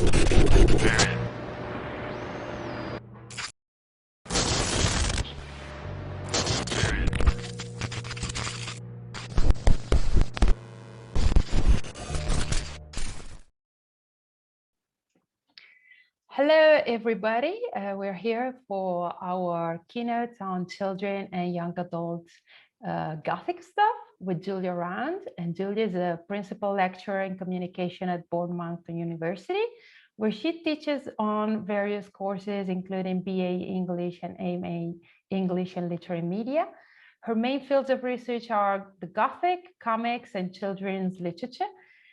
Hello, everybody. We're here for our keynote on children and young adults Gothic stuff with Julia Rand. And Julia is a principal lecturer in communication at Bournemouth University, where she teaches on various courses, including BA English and MA English and Literary Media. Her main fields of research are the Gothic, comics, and children's literature.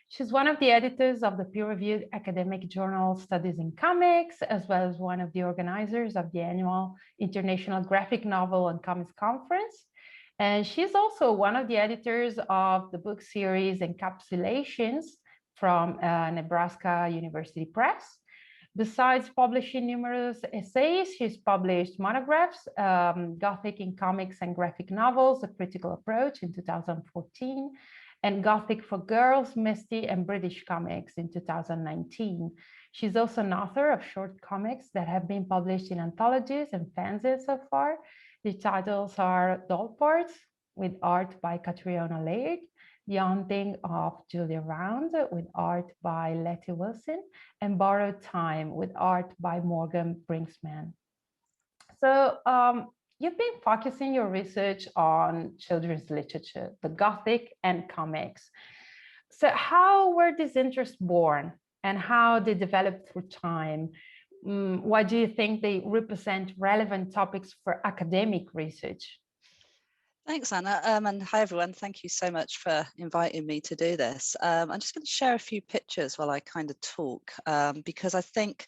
She's one of the editors of the peer-reviewed academic journal Studies in Comics, as well as one of the organizers of the annual International Graphic Novel and Comics Conference. And she's also one of the editors of the book series Encapsulations from Nebraska University Press. Besides publishing numerous essays, she's published monographs, Gothic in Comics and Graphic Novels, A Critical Approach in 2014, and Gothic for Girls, Misty, and British Comics in 2019. She's also an author of short comics that have been published in anthologies and fanzines so far. The titles are Doll Parts, with art by Catriona Laird, The Haunting of Julia Round, with art by Letty Wilson, and Borrowed Time, with art by Morgan Brinksman. So, you've been focusing your research on children's literature, the Gothic and comics. So how were these interests born and how they developed through time? Why do you think they represent relevant topics for academic research? Thanks, Anna. And hi, everyone. Thank you so much for inviting me to do this. I'm just going to share a few pictures while I kind of talk, because I think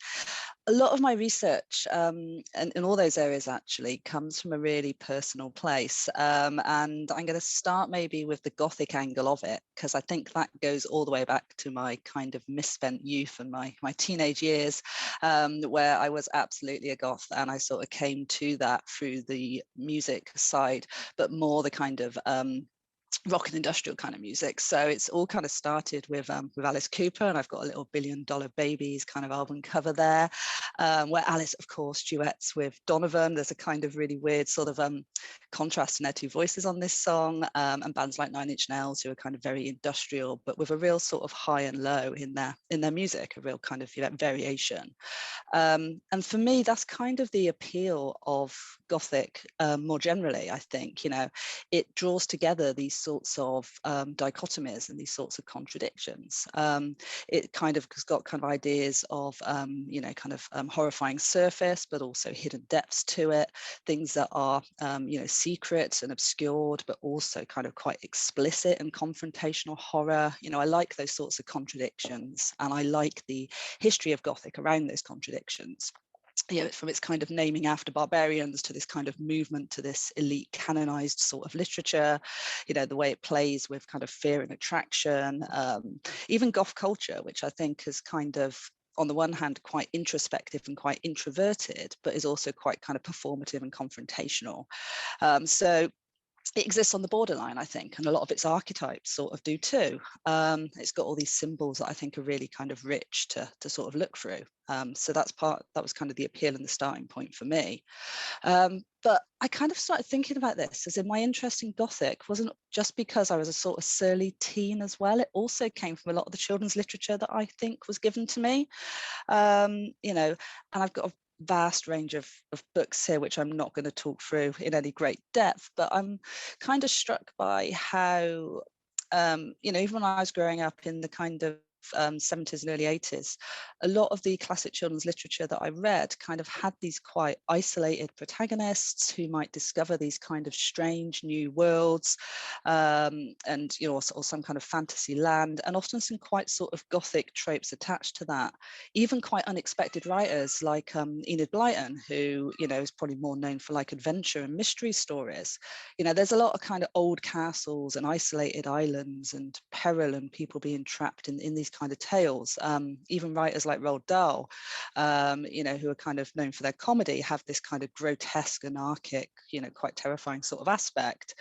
a lot of my research in all those areas actually comes from a really personal place. And I'm going to start maybe with the Gothic angle of it, because I think that goes all the way back to my kind of misspent youth and my teenage years, where I was absolutely a goth, and I sort of came to that through the music side, but more the kind of rock and industrial kind of music. So it's all kind of started with Alice Cooper, and I've got a little $1 Billion Babies kind of album cover there, where Alice, of course, duets with Donovan. There's a kind of really weird sort of contrast in their two voices on this song, and bands like Nine Inch Nails, who are kind of very industrial, but with a real sort of high and low in their music, a real kind of variation. And for me, that's kind of the appeal of Gothic more generally. I think, it draws together these sorts of dichotomies and these sorts of contradictions. It kind of has got kind of ideas of, horrifying surface, but also hidden depths to it, things that are, secret and obscured, but also kind of quite explicit and confrontational horror. I like those sorts of contradictions, and I like the history of Gothic around those contradictions. From its kind of naming after barbarians to this kind of movement to this elite canonized sort of literature, the way it plays with kind of fear and attraction, even goth culture, which I think is kind of, on the one hand, quite introspective and quite introverted, but is also quite kind of performative and confrontational. So it exists on the borderline, I think, and a lot of its archetypes sort of do too. It's got all these symbols that I think are really kind of rich to sort of look through. So that was kind of the appeal and the starting point for me. But I kind of started thinking about this as in my interest in Gothic wasn't just because I was a sort of surly teen as well. It also came from a lot of the children's literature that I think was given to me. And I've got a vast range of books here, which I'm not going to talk through in any great depth, but I'm kind of struck by how, even when I was growing up in the kind of 70s and early 80s, a lot of the classic children's literature that I read kind of had these quite isolated protagonists who might discover these kind of strange new worlds, and or some kind of fantasy land, and often some quite sort of Gothic tropes attached to that. Even quite unexpected writers like Enid Blyton, who is probably more known for like adventure and mystery stories. There's a lot of kind of old castles and isolated islands and peril and people being trapped in these kind of tales. Even writers like Roald Dahl, who are kind of known for their comedy, have this kind of grotesque, anarchic, quite terrifying sort of aspect.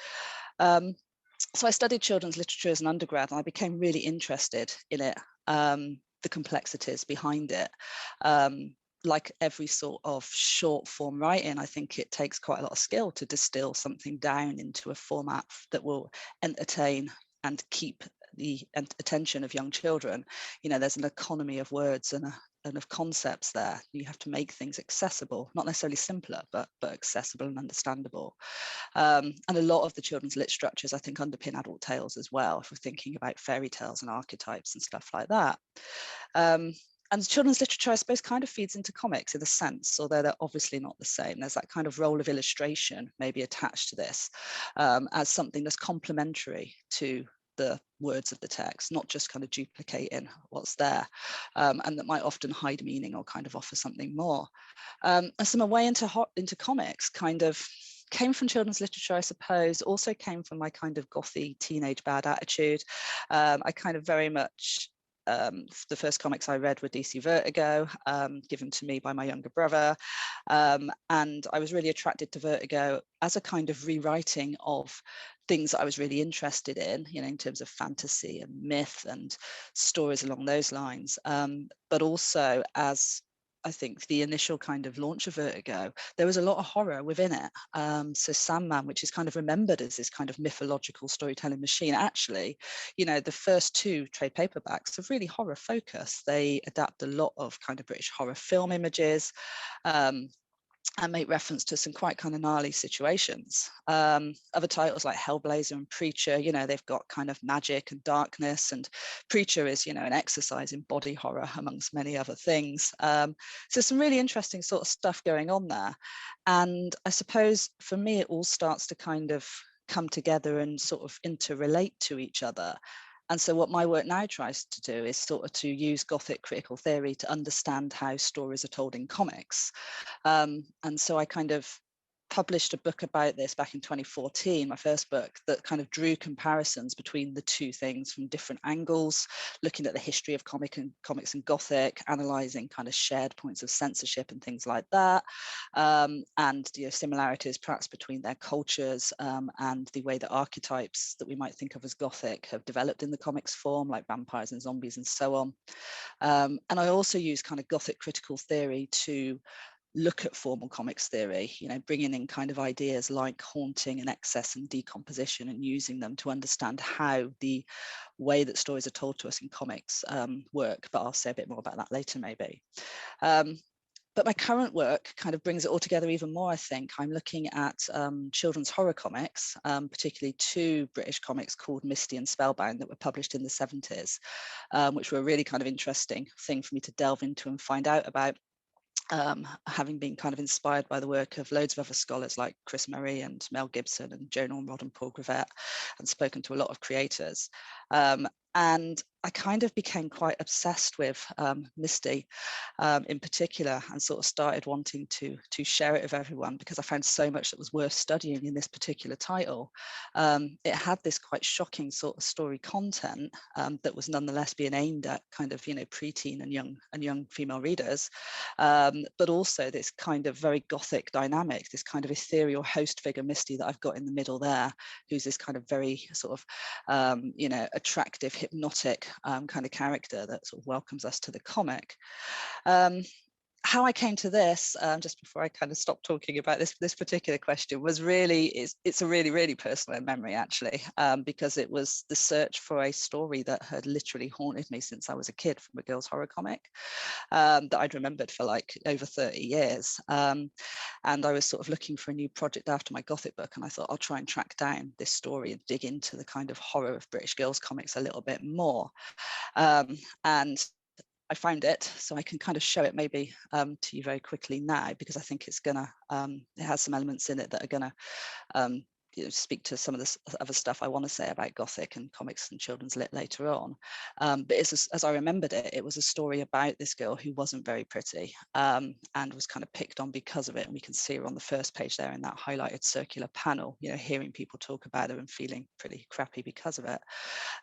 So I studied children's literature as an undergrad, and I became really interested in it. the complexities behind it. Like every sort of short form writing, I think it takes quite a lot of skill to distill something down into a format that will entertain and keep the attention of young children. You know, there's an economy of words and of concepts there. You have to make things accessible, not necessarily simpler, but accessible and understandable. And a lot of the children's lit structures, I think, underpin adult tales as well, if we're thinking about fairy tales and archetypes and stuff like that. And children's literature, I suppose, kind of feeds into comics in a sense, although they're obviously not the same. There's that kind of role of illustration maybe attached to this as something that's complementary to the words of the text, not just kind of duplicating what's there, and that might often hide meaning or kind of offer something more. And so my way into comics kind of came from children's literature, I suppose, also came from my kind of gothy teenage bad attitude. I kind of very much, the first comics I read were DC Vertigo, given to me by my younger brother. And I was really attracted to Vertigo as a kind of rewriting of things that I was really interested in, you know, in terms of fantasy and myth and stories along those lines, but also as I think the initial kind of launch of Vertigo, there was a lot of horror within it. So Sandman, which is kind of remembered as this kind of mythological storytelling machine, actually, you know, the first two trade paperbacks are really horror focused. They adapt a lot of kind of British horror film images, and make reference to some quite kind of gnarly situations. Other titles like Hellblazer and Preacher, you know, they've got kind of magic and darkness, and Preacher is, you know, an exercise in body horror amongst many other things. So some really interesting sort of stuff going on there. And I suppose for me, it all starts to kind of come together and sort of interrelate to each other. And so what my work now tries to do is sort of to use Gothic critical theory to understand how stories are told in comics. And so I kind of published a book about this back in 2014, my first book, that kind of drew comparisons between the two things from different angles, looking at the history of comics and Gothic, analysing kind of shared points of censorship and things like that, and, you know, similarities perhaps between their cultures and the way that archetypes that we might think of as Gothic have developed in the comics form, like vampires and zombies and so on. And I also use kind of Gothic critical theory to look at formal comics theory, you know, bringing in kind of ideas like haunting and excess and decomposition, and using them to understand how the way that stories are told to us in comics work. But I'll say a bit more about that later, maybe. But my current work kind of brings it all together even more, I think. I'm looking at children's horror comics, particularly two British comics called Misty and Spellbound that were published in the 70s, which were a really kind of interesting thing for me to delve into and find out about. Having been kind of inspired by the work of loads of other scholars like Chris Murray and Mel Gibson and Joan Ormrod and Paul Gravett, and spoken to a lot of creators. And I kind of became quite obsessed with Misty in particular, and sort of started wanting to share it with everyone, because I found so much that was worth studying in this particular title. It had this quite shocking sort of story content that was nonetheless being aimed at kind of, you know, preteen and young female readers, but also this kind of very Gothic dynamic, this kind of ethereal host figure Misty that I've got in the middle there, who's this kind of very sort of you know, attractive, hypnotic kind of character that sort of welcomes us to the comic. How I came to this, just before I kind of stopped talking about this particular question, was really, it's a really, really personal memory, actually, because it was the search for a story that had literally haunted me since I was a kid, from a girls' horror comic that I'd remembered for like over 30 years. And I was sort of looking for a new project after my Gothic book, and I thought I'll try and track down this story and dig into the kind of horror of British girls' comics a little bit more. And I found it, so I can kind of show it maybe to you very quickly now, because I think it's gonna, it has some elements in it that are gonna you know, speak to some of the other stuff I want to say about Gothic and comics and children's lit later on. But it's, as I remembered it, it was a story about this girl who wasn't very pretty and was kind of picked on because of it. And we can see her on the first page there in that highlighted circular panel, you know, hearing people talk about her and feeling pretty crappy because of it.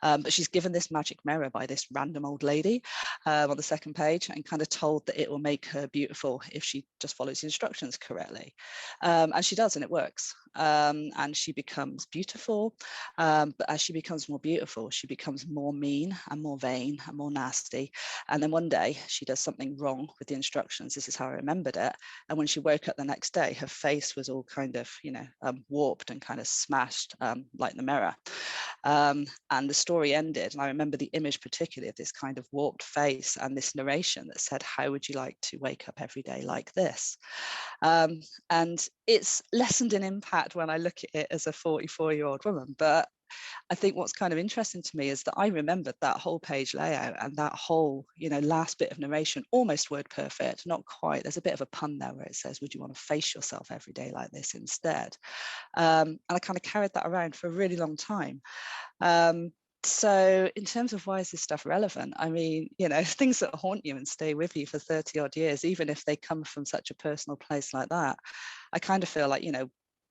But she's given this magic mirror by this random old lady on the second page, and kind of told that it will make her beautiful if she just follows the instructions correctly. And she does, and it works. And she becomes beautiful, but as she becomes more beautiful, she becomes more mean and more vain and more nasty. And then one day she does something wrong with the instructions. This is how I remembered it. And when she woke up the next day, her face was all kind of, warped and kind of smashed, like the mirror. And the story ended, and I remember the image particularly of this kind of warped face and this narration that said, how would you like to wake up every day like this? And it's lessened in impact when I look at it as a 44-year-old woman. But I think what's kind of interesting to me is that I remembered that whole page layout and that whole, last bit of narration, almost word perfect, not quite. There's a bit of a pun there where it says, would you want to face yourself every day like this instead? And I kind of carried that around for a really long time. So in terms of why is this stuff relevant? I mean, things that haunt you and stay with you for 30 odd years, even if they come from such a personal place like that, I kind of feel like,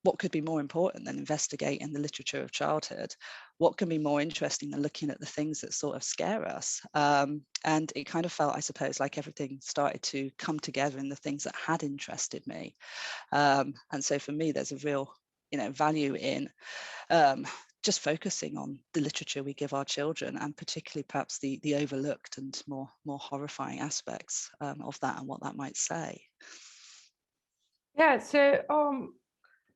what could be more important than investigating the literature of childhood? What can be more interesting than looking at the things that sort of scare us? And it kind of felt, I suppose, like everything started to come together in the things that had interested me. And so for me, there's a real, value in just focusing on the literature we give our children, and particularly perhaps the overlooked and more horrifying aspects of that and what that might say. Yeah, so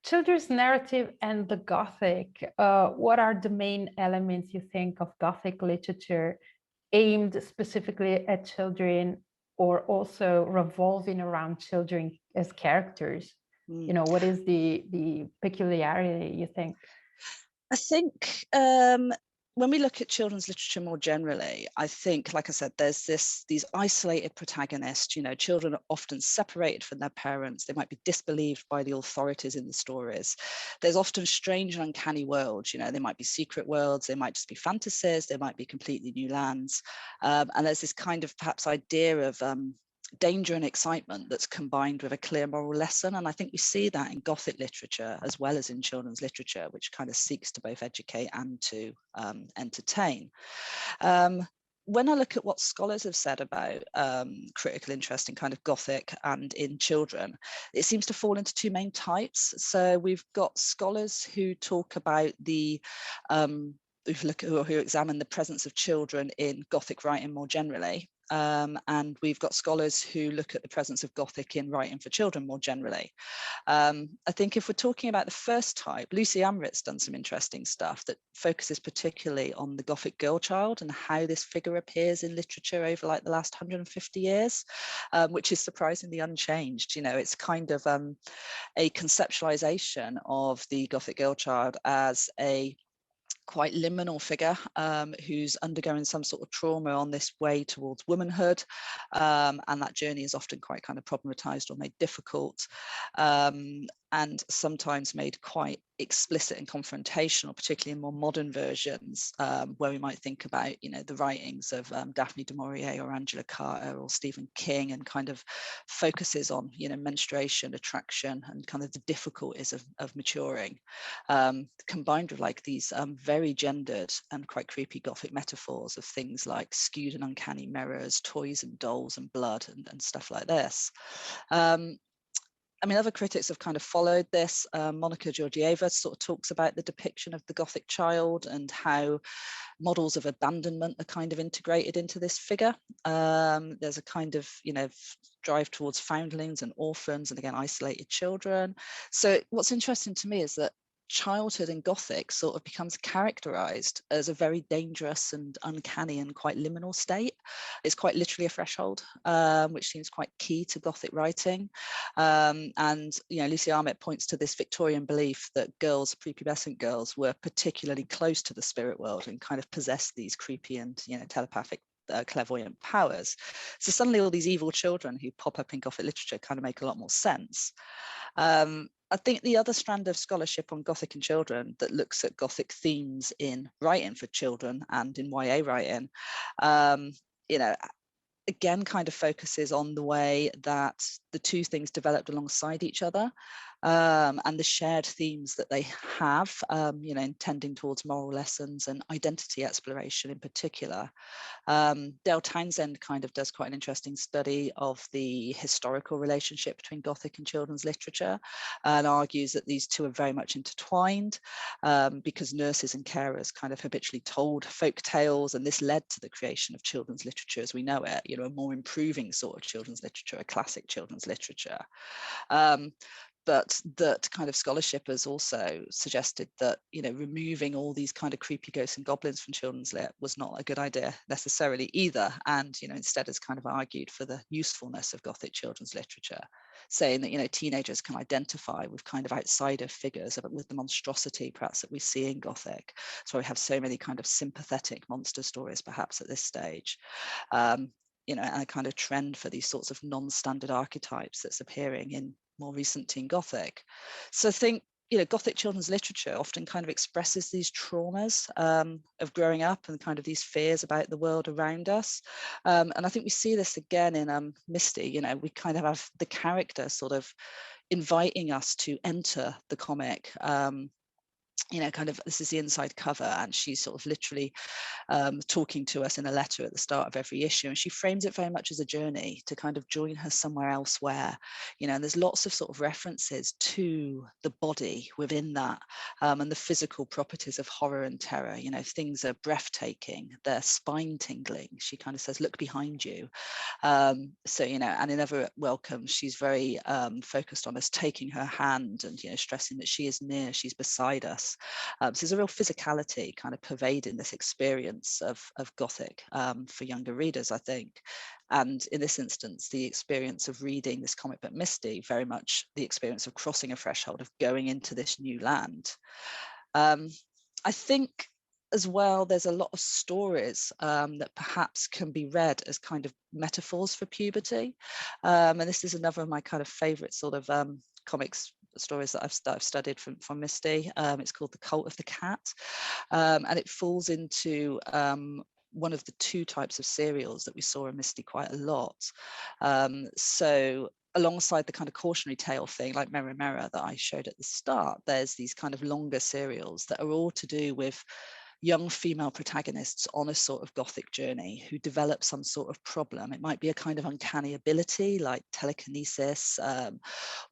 children's narrative and the Gothic, what are the main elements you think of Gothic literature aimed specifically at children, or also revolving around children as characters? What is the peculiarity, you think? I think when we look at children's literature more generally, I think, like I said, there's these isolated protagonists. Children are often separated from their parents. They might be disbelieved by the authorities in the stories. There's often strange and uncanny worlds. They might be secret worlds. They might just be fantasies. They might be completely new lands. And there's this kind of perhaps idea of danger and excitement that's combined with a clear moral lesson. And I think we see that in Gothic literature as well as in children's literature, which kind of seeks to both educate and to entertain. When I look at what scholars have said about critical interest in kind of Gothic and in children, it seems to fall into two main types. So we've got scholars who talk about who examine the presence of children in Gothic writing more generally. And we've got scholars who look at the presence of Gothic in writing for children more generally. I think if we're talking about the first type, Lucy Amrit's done some interesting stuff that focuses particularly on the Gothic girl child and how this figure appears in literature over like the last 150 years, which is surprisingly unchanged. It's kind of a conceptualization of the Gothic girl child as a quite liminal figure who's undergoing some sort of trauma on this way towards womanhood, and that journey is often quite kind of problematized or made difficult, and sometimes made quite explicit and confrontational, particularly in more modern versions, where we might think about the writings of Daphne du Maurier or Angela Carter or Stephen King, and kind of focuses on menstruation, attraction, and kind of the difficulties of maturing, combined with like these very gendered and quite creepy Gothic metaphors of things like skewed and uncanny mirrors, toys and dolls and blood and stuff like this. I mean, other critics have kind of followed this. Monica Georgieva sort of talks about the depiction of the Gothic child and how models of abandonment are kind of integrated into this figure. There's a kind of, drive towards foundlings and orphans and, again, isolated children. So what's interesting to me is that childhood in Gothic sort of becomes characterized as a very dangerous and uncanny and quite liminal state. It's quite literally a threshold, which seems quite key to Gothic writing. And Lucy Amrit points to this Victorian belief that girls, prepubescent girls, were particularly close to the spirit world and kind of possessed these creepy and telepathic clairvoyant powers. So suddenly all these evil children who pop up in Gothic literature kind of make a lot more sense. I think the other strand of scholarship on Gothic and children that looks at Gothic themes in writing for children and in YA writing, again, kind of focuses on the way that the two things developed alongside each other. and the shared themes that they have, tending towards moral lessons and identity exploration in particular. Dale Townsend kind of does quite an interesting study of the historical relationship between Gothic and children's literature, and argues that these two are very much intertwined, because nurses and carers kind of habitually told folk tales, and this led to the creation of children's literature as we know it, a more improving sort of children's literature, a classic children's literature. But that kind of scholarship has also suggested that, removing all these kind of creepy ghosts and goblins from children's lit was not a good idea necessarily either. And, instead has kind of argued for the usefulness of Gothic children's literature, saying that, teenagers can identify with kind of outsider figures, with the monstrosity perhaps that we see in Gothic. So we have so many kind of sympathetic monster stories perhaps at this stage. And a kind of trend for these sorts of non-standard archetypes that's appearing in more recent teen Gothic. So I think, Gothic children's literature often kind of expresses these traumas of growing up and kind of these fears about the world around us. And I think we see this again in Misty. We kind of have the character sort of inviting us to enter the comic. Kind of, this is the inside cover, and she's sort of literally talking to us in a letter at the start of every issue, and she frames it very much as a journey to kind of join her somewhere elsewhere, and there's lots of sort of references to the body within that, and the physical properties of horror and terror. Things are breathtaking, they're spine tingling. She kind of says, look behind you. And in Ever Welcome, she's very focused on us taking her hand and stressing that she is near, she's beside us. So there's a real physicality kind of pervading this experience of Gothic for younger readers, I think. And in this instance, the experience of reading this comic book Misty, very much the experience of crossing a threshold, of going into this new land. I think as well, there's a lot of stories that perhaps can be read as kind of metaphors for puberty. And this is another of my kind of favorite sort of comics stories that I've studied from Misty. It's called The Cult of the Cat, and it falls into one of the two types of serials that we saw in Misty quite a lot. So alongside the kind of cautionary tale thing like Mirror Mirror that I showed at the start, there's these kind of longer serials that are all to do with young female protagonists on a sort of Gothic journey who develop some sort of problem. It might be a kind of uncanny ability like telekinesis,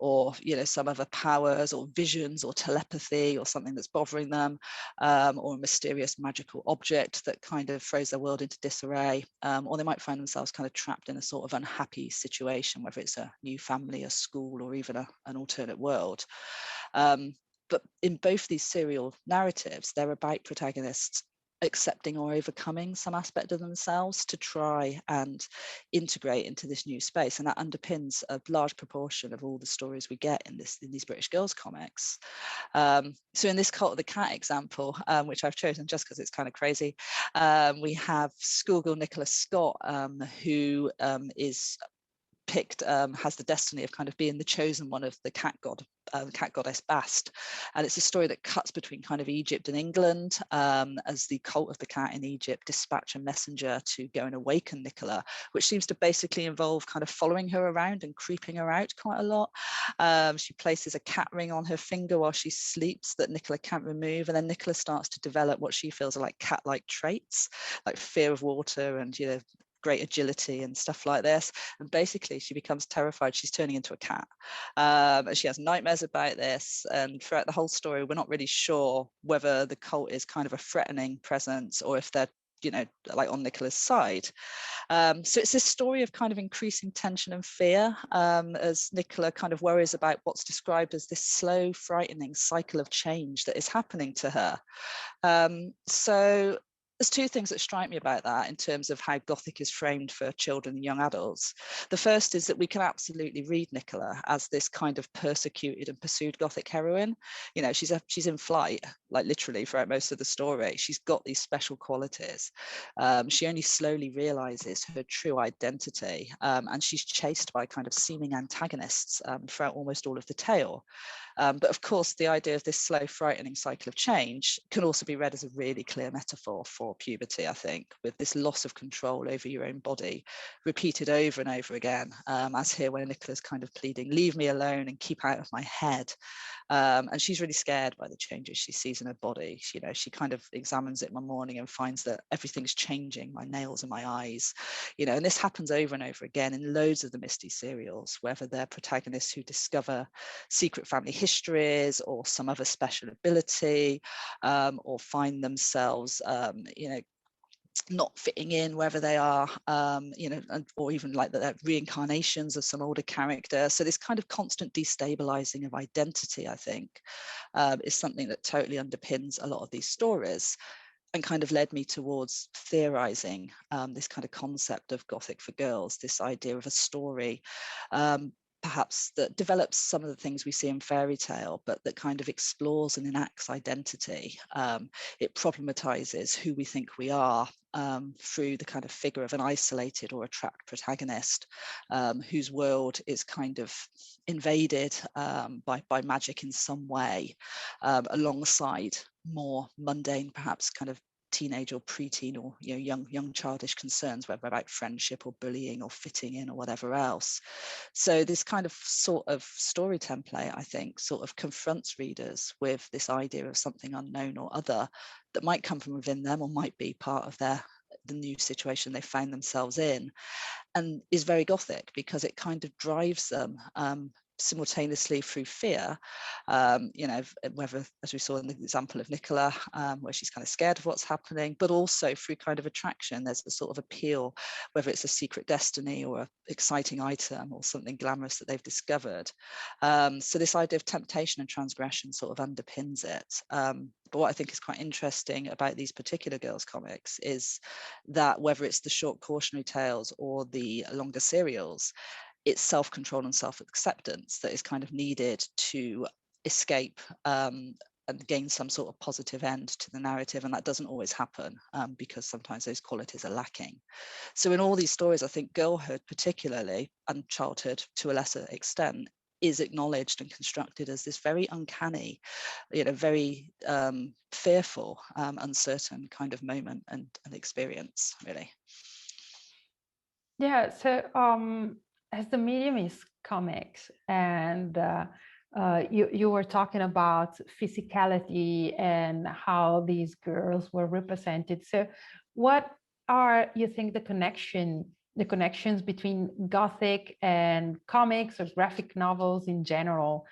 or some other powers or visions or telepathy or something that's bothering them, or a mysterious magical object that kind of throws their world into disarray, or they might find themselves kind of trapped in a sort of unhappy situation, whether it's a new family, a school, or even an alternate world. But in both these serial narratives, they're about protagonists accepting or overcoming some aspect of themselves to try and integrate into this new space, and that underpins a large proportion of all the stories we get in these British girls comics. So in this Cult of the Cat example, which I've chosen just because it's kind of crazy, we have schoolgirl Nicola Scott, who is picked, has the destiny of kind of being the chosen one of the cat goddess Bast. And it's a story that cuts between kind of Egypt and England, as the cult of the cat in Egypt dispatch a messenger to go and awaken Nicola, which seems to basically involve kind of following her around and creeping her out quite a lot. She places a cat ring on her finger while she sleeps that Nicola can't remove, and then Nicola starts to develop what she feels are like cat-like traits, like fear of water and great agility and stuff like this. And basically she becomes terrified she's turning into a cat. And she has nightmares about this, and throughout the whole story we're not really sure whether the cult is kind of a threatening presence or if they're like on Nicola's side. So it's this story of kind of increasing tension and fear, as Nicola kind of worries about what's described as this slow, frightening cycle of change that is happening to her. So there's two things that strike me about that in terms of how Gothic is framed for children and young adults. The first is that we can absolutely read Nicola as this kind of persecuted and pursued Gothic heroine. She's in flight, like literally throughout most of the story. She's got these special qualities. She only slowly realizes her true identity, and she's chased by kind of seeming antagonists throughout almost all of the tale. But of course, the idea of this slow, frightening cycle of change can also be read as a really clear metaphor for before puberty, I think, with this loss of control over your own body repeated over and over again, as here where Nicola's kind of pleading, leave me alone and keep out of my head. And she's really scared by the changes she sees in her body. She kind of examines it one morning and finds that everything's changing, my nails and my eyes, and this happens over and over again in loads of the Misty serials, whether they're protagonists who discover secret family histories or some other special ability, or find themselves, not fitting in wherever they are, or even like the reincarnations of some older character. So this kind of constant destabilizing of identity, I think, is something that totally underpins a lot of these stories, and kind of led me towards theorizing this kind of concept of Gothic for girls, this idea of a story, perhaps that develops some of the things we see in fairy tale, but that kind of explores and enacts identity. It problematizes who we think we are through the kind of figure of an isolated or a trapped protagonist, whose world is kind of invaded by magic in some way, alongside more mundane, perhaps kind of teenage or preteen or young childish concerns, whether about friendship or bullying or fitting in or whatever else. So this kind of sort of story template, I think, sort of confronts readers with this idea of something unknown or other that might come from within them or might be part of the new situation they found themselves in, and is very Gothic because it kind of drives them simultaneously through fear, whether, as we saw in the example of Nicola, where she's kind of scared of what's happening, but also through kind of attraction. There's a sort of appeal, whether it's a secret destiny or an exciting item or something glamorous that they've discovered. So this idea of temptation and transgression sort of underpins it. But what I think is quite interesting about these particular girls' comics is that whether it's the short cautionary tales or the longer serials, it's self-control and self-acceptance that is kind of needed to escape and gain some sort of positive end to the narrative. And that doesn't always happen because sometimes those qualities are lacking. So in all these stories, I think girlhood particularly, and childhood to a lesser extent, is acknowledged and constructed as this very uncanny, very fearful, uncertain kind of moment and experience, really. Yeah, so as the medium is comics, and you were talking about physicality and how these girls were represented. So what are, you think, the connections between Gothic and comics or graphic novels in general?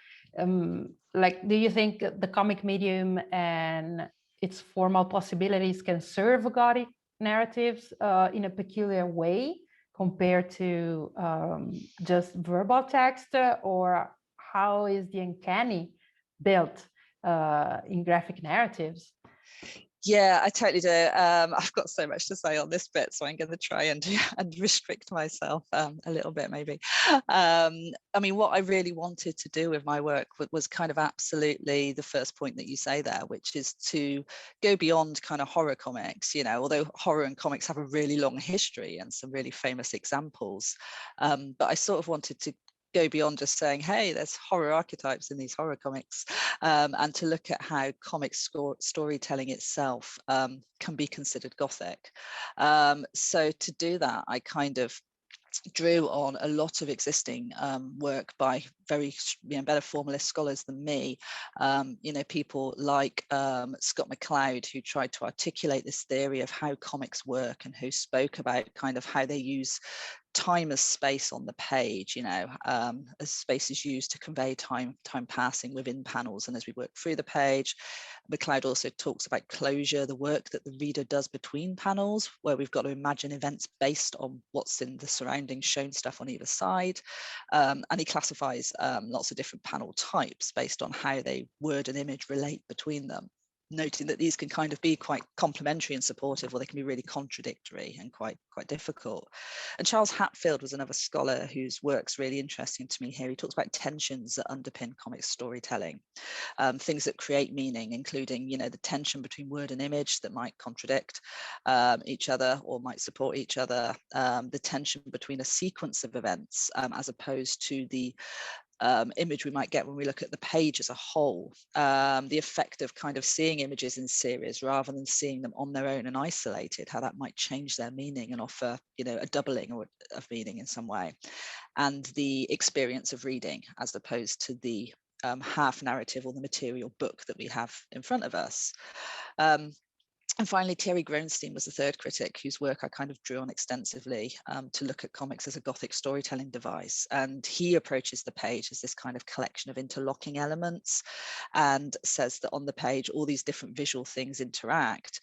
Like, do you think the comic medium and its formal possibilities can serve Gothic narratives in a peculiar way compared to just verbal text, or how is the uncanny built in graphic narratives? Yeah, I totally do. I've got so much to say on this bit, so I'm going to try and restrict myself a little bit, maybe. I mean, what I really wanted to do with my work was kind of absolutely the first point that you say there, which is to go beyond kind of horror comics, although horror and comics have a really long history and some really famous examples. But I sort of wanted to go beyond just saying, hey, there's horror archetypes in these horror comics, and to look at how comic storytelling itself can be considered Gothic. So to do that, I kind of drew on a lot of existing work by very better formalist scholars than me, people like Scott McCloud, who tried to articulate this theory of how comics work and who spoke about kind of how they use time as space on the page, as space is used to convey time passing within panels and as we work through the page. McCloud also talks about closure, the work that the reader does between panels, where we've got to imagine events based on what's in the surrounding shown stuff on either side. And he classifies lots of different panel types based on how they word and image relate between them, noting that these can kind of be quite complementary and supportive, or they can be really contradictory and quite difficult. And Charles Hatfield was another scholar whose work's really interesting to me here. He talks about tensions that underpin comic storytelling, things that create meaning, including, the tension between word and image that might contradict each other or might support each other, the tension between a sequence of events as opposed to the image we might get when we look at the page as a whole, the effect of kind of seeing images in series rather than seeing them on their own and isolated, how that might change their meaning and offer, you know, a doubling of meaning in some way, and the experience of reading as opposed to the half narrative or the material book that we have in front of us. And finally, Thierry Gronstein was the third critic whose work I kind of drew on extensively to look at comics as a Gothic storytelling device. And he approaches the page as this kind of collection of interlocking elements, and says that on the page, all these different visual things interact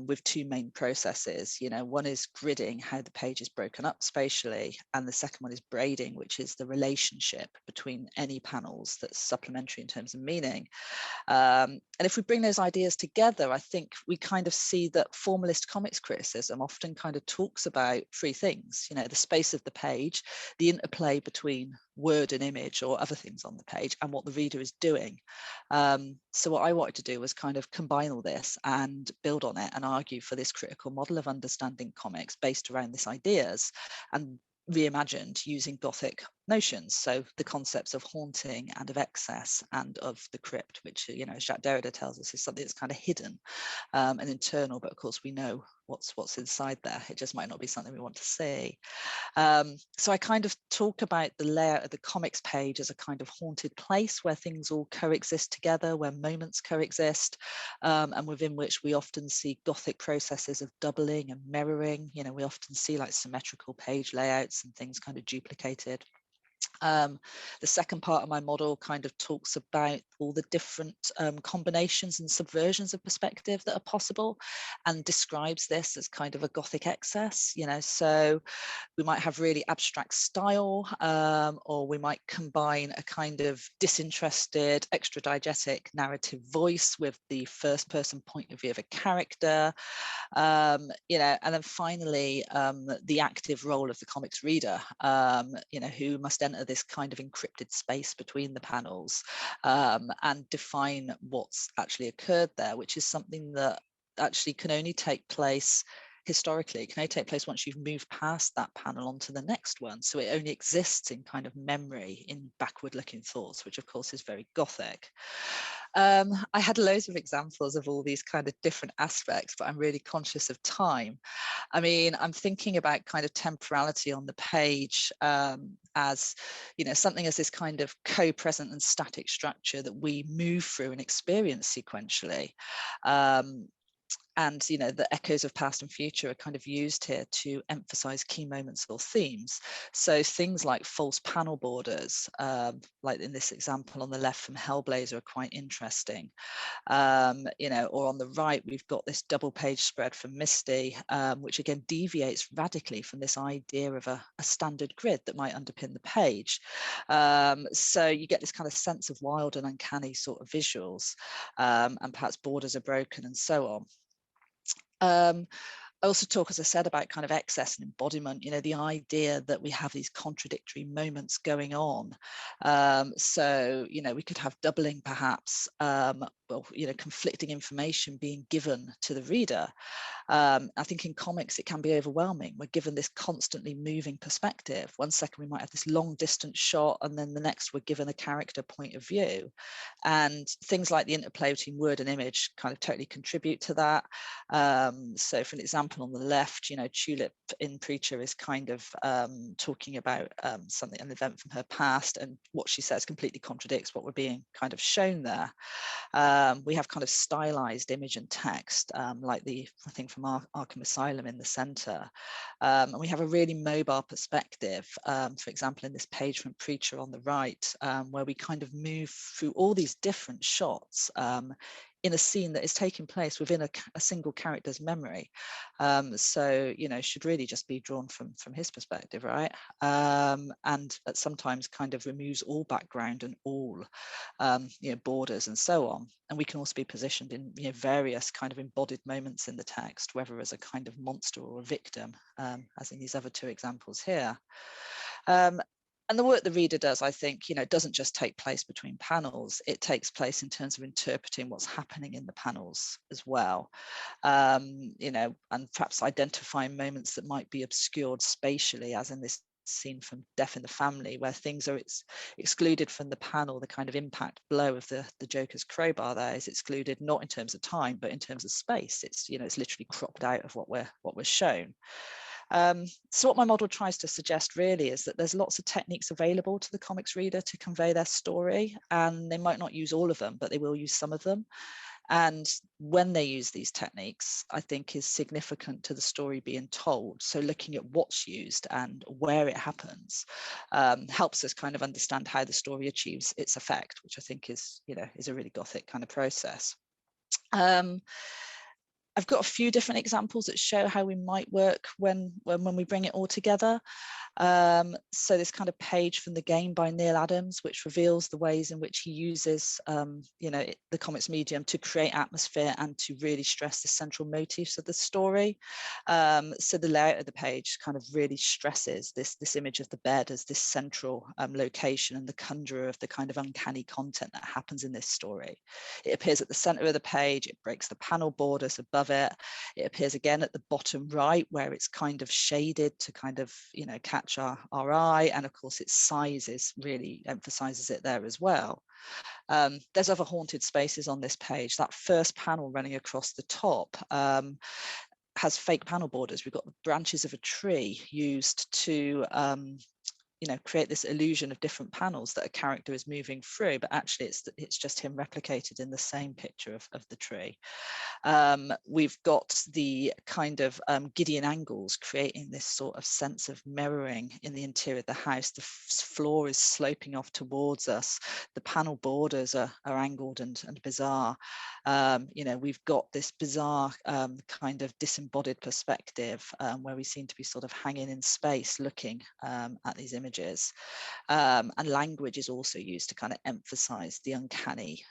with two main processes. You know, one is gridding, how the page is broken up spatially, and the second one is braiding, which is the relationship between any panels that's supplementary in terms of meaning. And if we bring those ideas together, I think we kind of see that formalist comics criticism often kind of talks about three things, you know, the space of the page, the interplay between word and image or other things on the page, and what the reader is doing. So what I wanted to do was kind of combine all this and build on it and argue for this critical model of understanding comics based around these ideas, and reimagined using Gothic notions. So the concepts of haunting and of excess and of the crypt, which, you know, as Jacques Derrida tells us, is something that's kind of hidden and internal, but of course we know what's inside there. It just might not be something we want to see. So I kind of talk about the layout of the comics page as a kind of haunted place where things all coexist together, where moments coexist, and within which we often see Gothic processes of doubling and mirroring. You know, we often see like symmetrical page layouts and things kind of duplicated. The second part of my model kind of talks about all the different combinations and subversions of perspective that are possible, and describes this as kind of a Gothic excess, you know. So we might have really abstract style, or we might combine a kind of disinterested, extra diegetic narrative voice with the first person point of view of a character, you know, and then finally the active role of the comics reader, you know, who must enter this kind of encrypted space between the panels and define what's actually occurred there, which is something that actually can only take place historically. It can only take place once you've moved past that panel onto the next one. So it only exists in kind of memory, in backward looking thoughts, which of course is very Gothic. I had loads of examples of all these kind of different aspects, but I'm really conscious of time. I mean, I'm thinking about kind of temporality on the page as, you know, something as this kind of co-present and static structure that we move through and experience sequentially. And, you know, the echoes of past and future are kind of used here to emphasize key moments or themes. So things like false panel borders, like in this example on the left from Hellblazer, are quite interesting. You know, or on the right, we've got this double page spread from Misty, which again deviates radically from this idea of a standard grid that might underpin the page. So you get this kind of sense of wild and uncanny sort of visuals, and perhaps borders are broken and so on. I also talk, as I said, about kind of excess and embodiment, you know, the idea that we have these contradictory moments going on. So, you know, we could have doubling perhaps, well, you know, conflicting information being given to the reader. I think in comics, it can be overwhelming. We're given this constantly moving perspective. One second, we might have this long distance shot, and then the next, we're given a character point of view. And things like the interplay between word and image kind of totally contribute to that. So for an example on the left, you know, Tulip in Preacher is kind of talking about something, an event from her past, and what she says completely contradicts what we're being kind of shown there. We have kind of stylized image and text, like the thing from Arkham Asylum in the center. And we have a really mobile perspective, for example, in this page from Preacher on the right, where we kind of move through all these different shots in a scene that is taking place within a single character's memory. So, you know, should really just be drawn from his perspective, right? And at sometimes kind of removes all background and all, you know, borders and so on. And we can also be positioned in, you know, various kind of embodied moments in the text, whether as a kind of monster or a victim, as in these other two examples here. And the work the reader does, I think, you know, doesn't just take place between panels. It takes place in terms of interpreting what's happening in the panels as well, you know, and perhaps identifying moments that might be obscured spatially, as in this scene from Death in the Family, where things are excluded from the panel. The kind of impact blow of the Joker's crowbar there is excluded, not in terms of time, but in terms of space. It's, you know, it's literally cropped out of what we're shown. So what my model tries to suggest really is that there's lots of techniques available to the comics reader to convey their story, and they might not use all of them, but they will use some of them. And when they use these techniques, I think is significant to the story being told. So looking at what's used and where it happens helps us kind of understand how the story achieves its effect, which I think is, you know, is a really Gothic kind of process. I've got a few different examples that show how we might work when we bring it all together. So this kind of page from the game by Neil Adams, which reveals the ways in which he uses, you know, the comics medium to create atmosphere and to really stress the central motifs of the story. So the layout of the page kind of really stresses this image of the bed as this central location and the conjurer of the kind of uncanny content that happens in this story. It appears at the center of the page, it breaks the panel borders above it. It appears again at the bottom right, where it's kind of shaded to kind of, you know, catch our eye, and of course its size really emphasizes it there as well. There's other haunted spaces on this page. That first panel running across the top has fake panel borders. We've got the branches of a tree used to you know, create this illusion of different panels that a character is moving through, but actually it's just him replicated in the same picture of the tree. We've got the kind of Gideon angles creating this sort of sense of mirroring in the interior of the house. The floor is sloping off towards us. The panel borders are angled and bizarre. You know, we've got this bizarre kind of disembodied perspective where we seem to be sort of hanging in space looking at these images. And language is also used to kind of emphasize the uncanny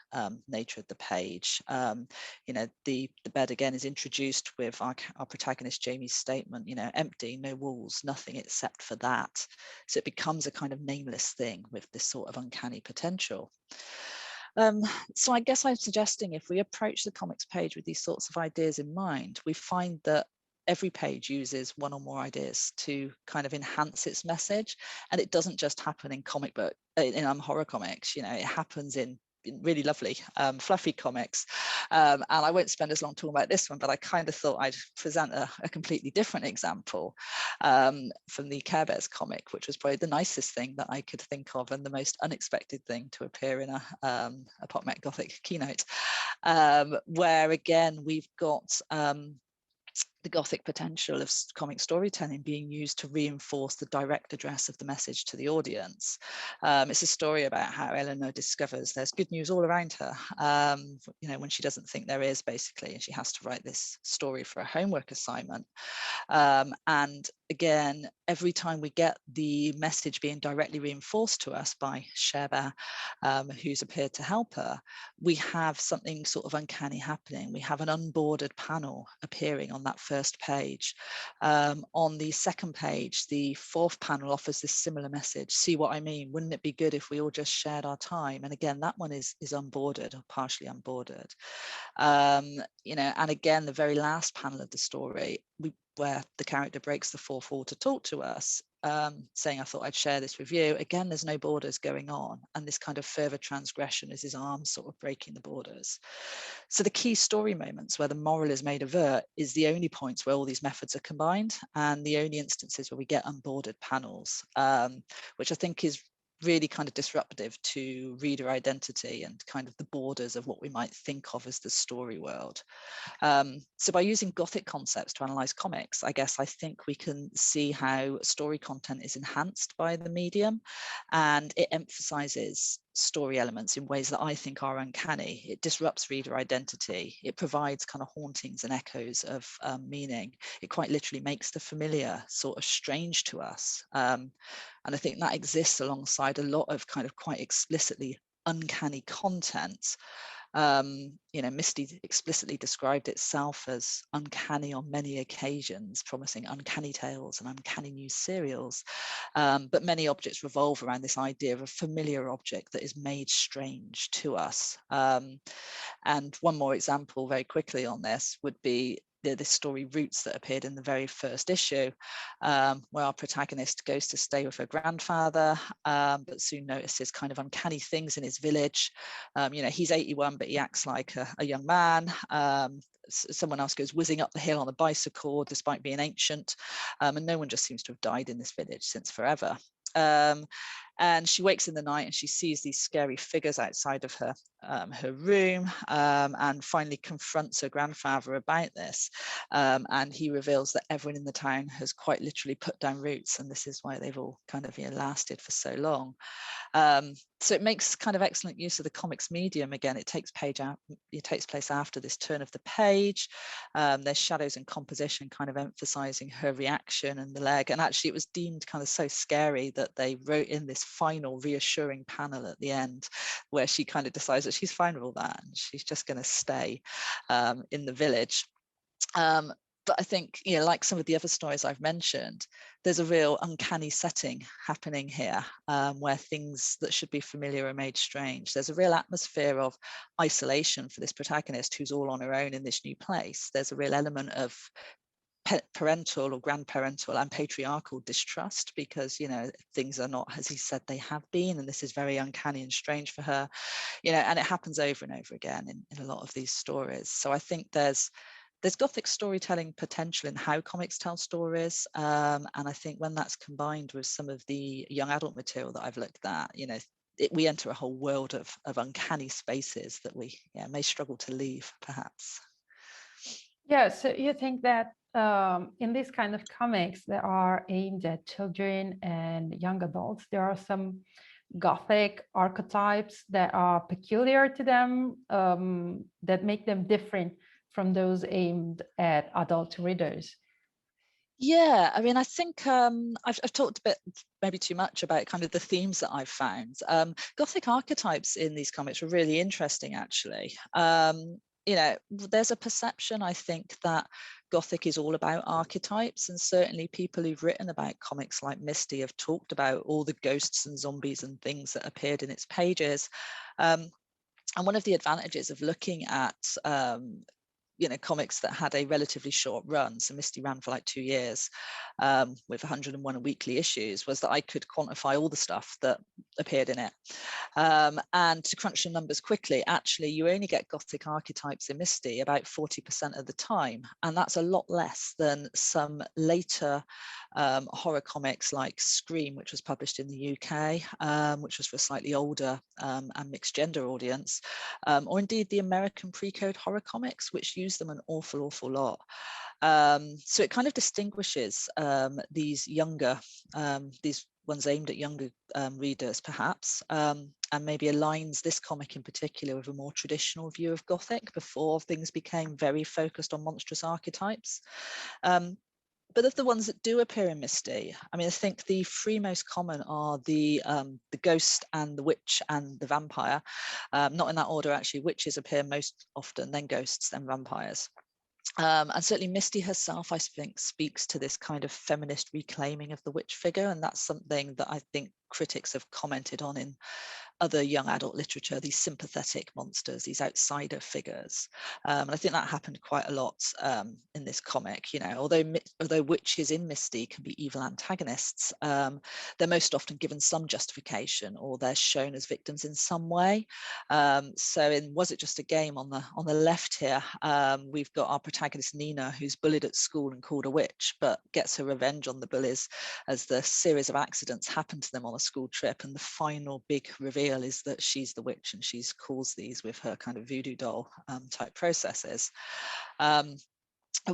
nature of the page. You know, the bed again is introduced with our protagonist Jamie's statement, you know, empty, no walls, nothing except for that. So it becomes a kind of nameless thing with this sort of uncanny potential. So I guess I'm suggesting if we approach the comics page with these sorts of ideas in mind, we find that every page uses one or more ideas to kind of enhance its message. And it doesn't just happen in horror comics, you know, it happens in really lovely fluffy comics. And I won't spend as long talking about this one, but I kind of thought I'd present a completely different example from the Care Bears comic, which was probably the nicest thing that I could think of and the most unexpected thing to appear in a PopMech Gothic keynote, where again, we've got the Gothic potential of comic storytelling being used to reinforce the direct address of the message to the audience. It's a story about how Eleanor discovers there's good news all around her, you know, when she doesn't think there is, basically, and she has to write this story for a homework assignment. And again, every time we get the message being directly reinforced to us by Sheba, who's appeared to help her, we have something sort of uncanny happening. We have an unbordered panel appearing on that first page. On the second page, the fourth panel offers this similar message. See what I mean? Wouldn't it be good if we all just shared our time? And again, that one is unbordered or partially unbordered. You know, and again, the very last panel of the story, where the character breaks the fourth wall to talk to us, saying, I thought I'd share this with you. Again, there's no borders going on. And this kind of further transgression is his arms sort of breaking the borders. So the key story moments where the moral is made overt is the only points where all these methods are combined, and the only instances where we get unbordered panels, which I think is really kind of disruptive to reader identity and kind of the borders of what we might think of as the story world. So by using Gothic concepts to analyze comics, I guess I think we can see how story content is enhanced by the medium, and it emphasizes story elements in ways that I think are uncanny. It disrupts reader identity. It provides kind of hauntings and echoes of meaning. It quite literally makes the familiar sort of strange to us. And I think that exists alongside a lot of kind of quite explicitly uncanny content. You know, Misty explicitly described itself as uncanny on many occasions, promising uncanny tales and uncanny new serials. But many objects revolve around this idea of a familiar object that is made strange to us. And one more example very quickly on this would be this story Roots that appeared in the very first issue, where our protagonist goes to stay with her grandfather, but soon notices kind of uncanny things in his village. He's 81, but he acts like a young man. Someone else goes whizzing up the hill on a bicycle despite being ancient, and no one just seems to have died in this village since forever. And she wakes in the night and she sees these scary figures outside of her room, and finally confronts her grandfather about this. And he reveals that everyone in the town has quite literally put down roots, and this is why they've all kind of lasted for so long. So it makes kind of excellent use of the comics medium. Again, it takes place after this turn of the page. There's shadows and composition kind of emphasizing her reaction and the leg. And actually it was deemed kind of so scary that they wrote in this final reassuring panel at the end, where she kind of decides that she's fine with all that and she's just going to stay in the village. But I think, like some of the other stories I've mentioned, there's a real uncanny setting happening here, where things that should be familiar are made strange. There's a real atmosphere of isolation for this protagonist who's all on her own in this new place. There's a real element of parental or grandparental and patriarchal distrust, because things are not as he said they have been, and this is very uncanny and strange for her, and it happens over and over again in a lot of these stories. So I think there's Gothic storytelling potential in how comics tell stories, and I think when that's combined with some of the young adult material that I've looked at, we enter a whole world of uncanny spaces that we may struggle to leave, perhaps. Yeah, so you think that in this kind of comics that are aimed at children and young adults, there are some Gothic archetypes that are peculiar to them, that make them different from those aimed at adult readers? Yeah, I mean, I think I've talked a bit, maybe too much, about kind of the themes that I've found. Gothic archetypes in these comics were really interesting, actually. There's a perception, I think, that Gothic is all about archetypes, and certainly people who've written about comics like Misty have talked about all the ghosts and zombies and things that appeared in its pages. And one of the advantages of looking at comics that had a relatively short run, so Misty ran for like 2 years, with 101 weekly issues, was that I could quantify all the stuff that appeared in it. And to crunch the numbers quickly, actually you only get Gothic archetypes in Misty about 40% of the time, and that's a lot less than some later horror comics like Scream, which was published in the UK, which was for a slightly older and mixed gender audience, or indeed the American pre-code horror comics, which use them an awful lot. So it kind of distinguishes these ones aimed at younger readers, perhaps, and maybe aligns this comic in particular with a more traditional view of Gothic before things became very focused on monstrous archetypes. But of the ones that do appear in Misty, I mean, I think the three most common are the ghost and the witch and the vampire. Not in that order, actually. Witches appear most often, then ghosts, then vampires. And certainly Misty herself, I think, speaks to this kind of feminist reclaiming of the witch figure, and that's something that I think critics have commented on in other young adult literature, these sympathetic monsters, these outsider figures. And I think that happened quite a lot in this comic. Although witches in Misty can be evil antagonists, they're most often given some justification, or they're shown as victims in some way. So in Was It Just a Game, on the left here, we've got our protagonist Nina, who's bullied at school and called a witch, but gets her revenge on the bullies as the series of accidents happen to them on a school trip, and the final big reveal is that she's the witch and she's caused these with her kind of voodoo doll type processes.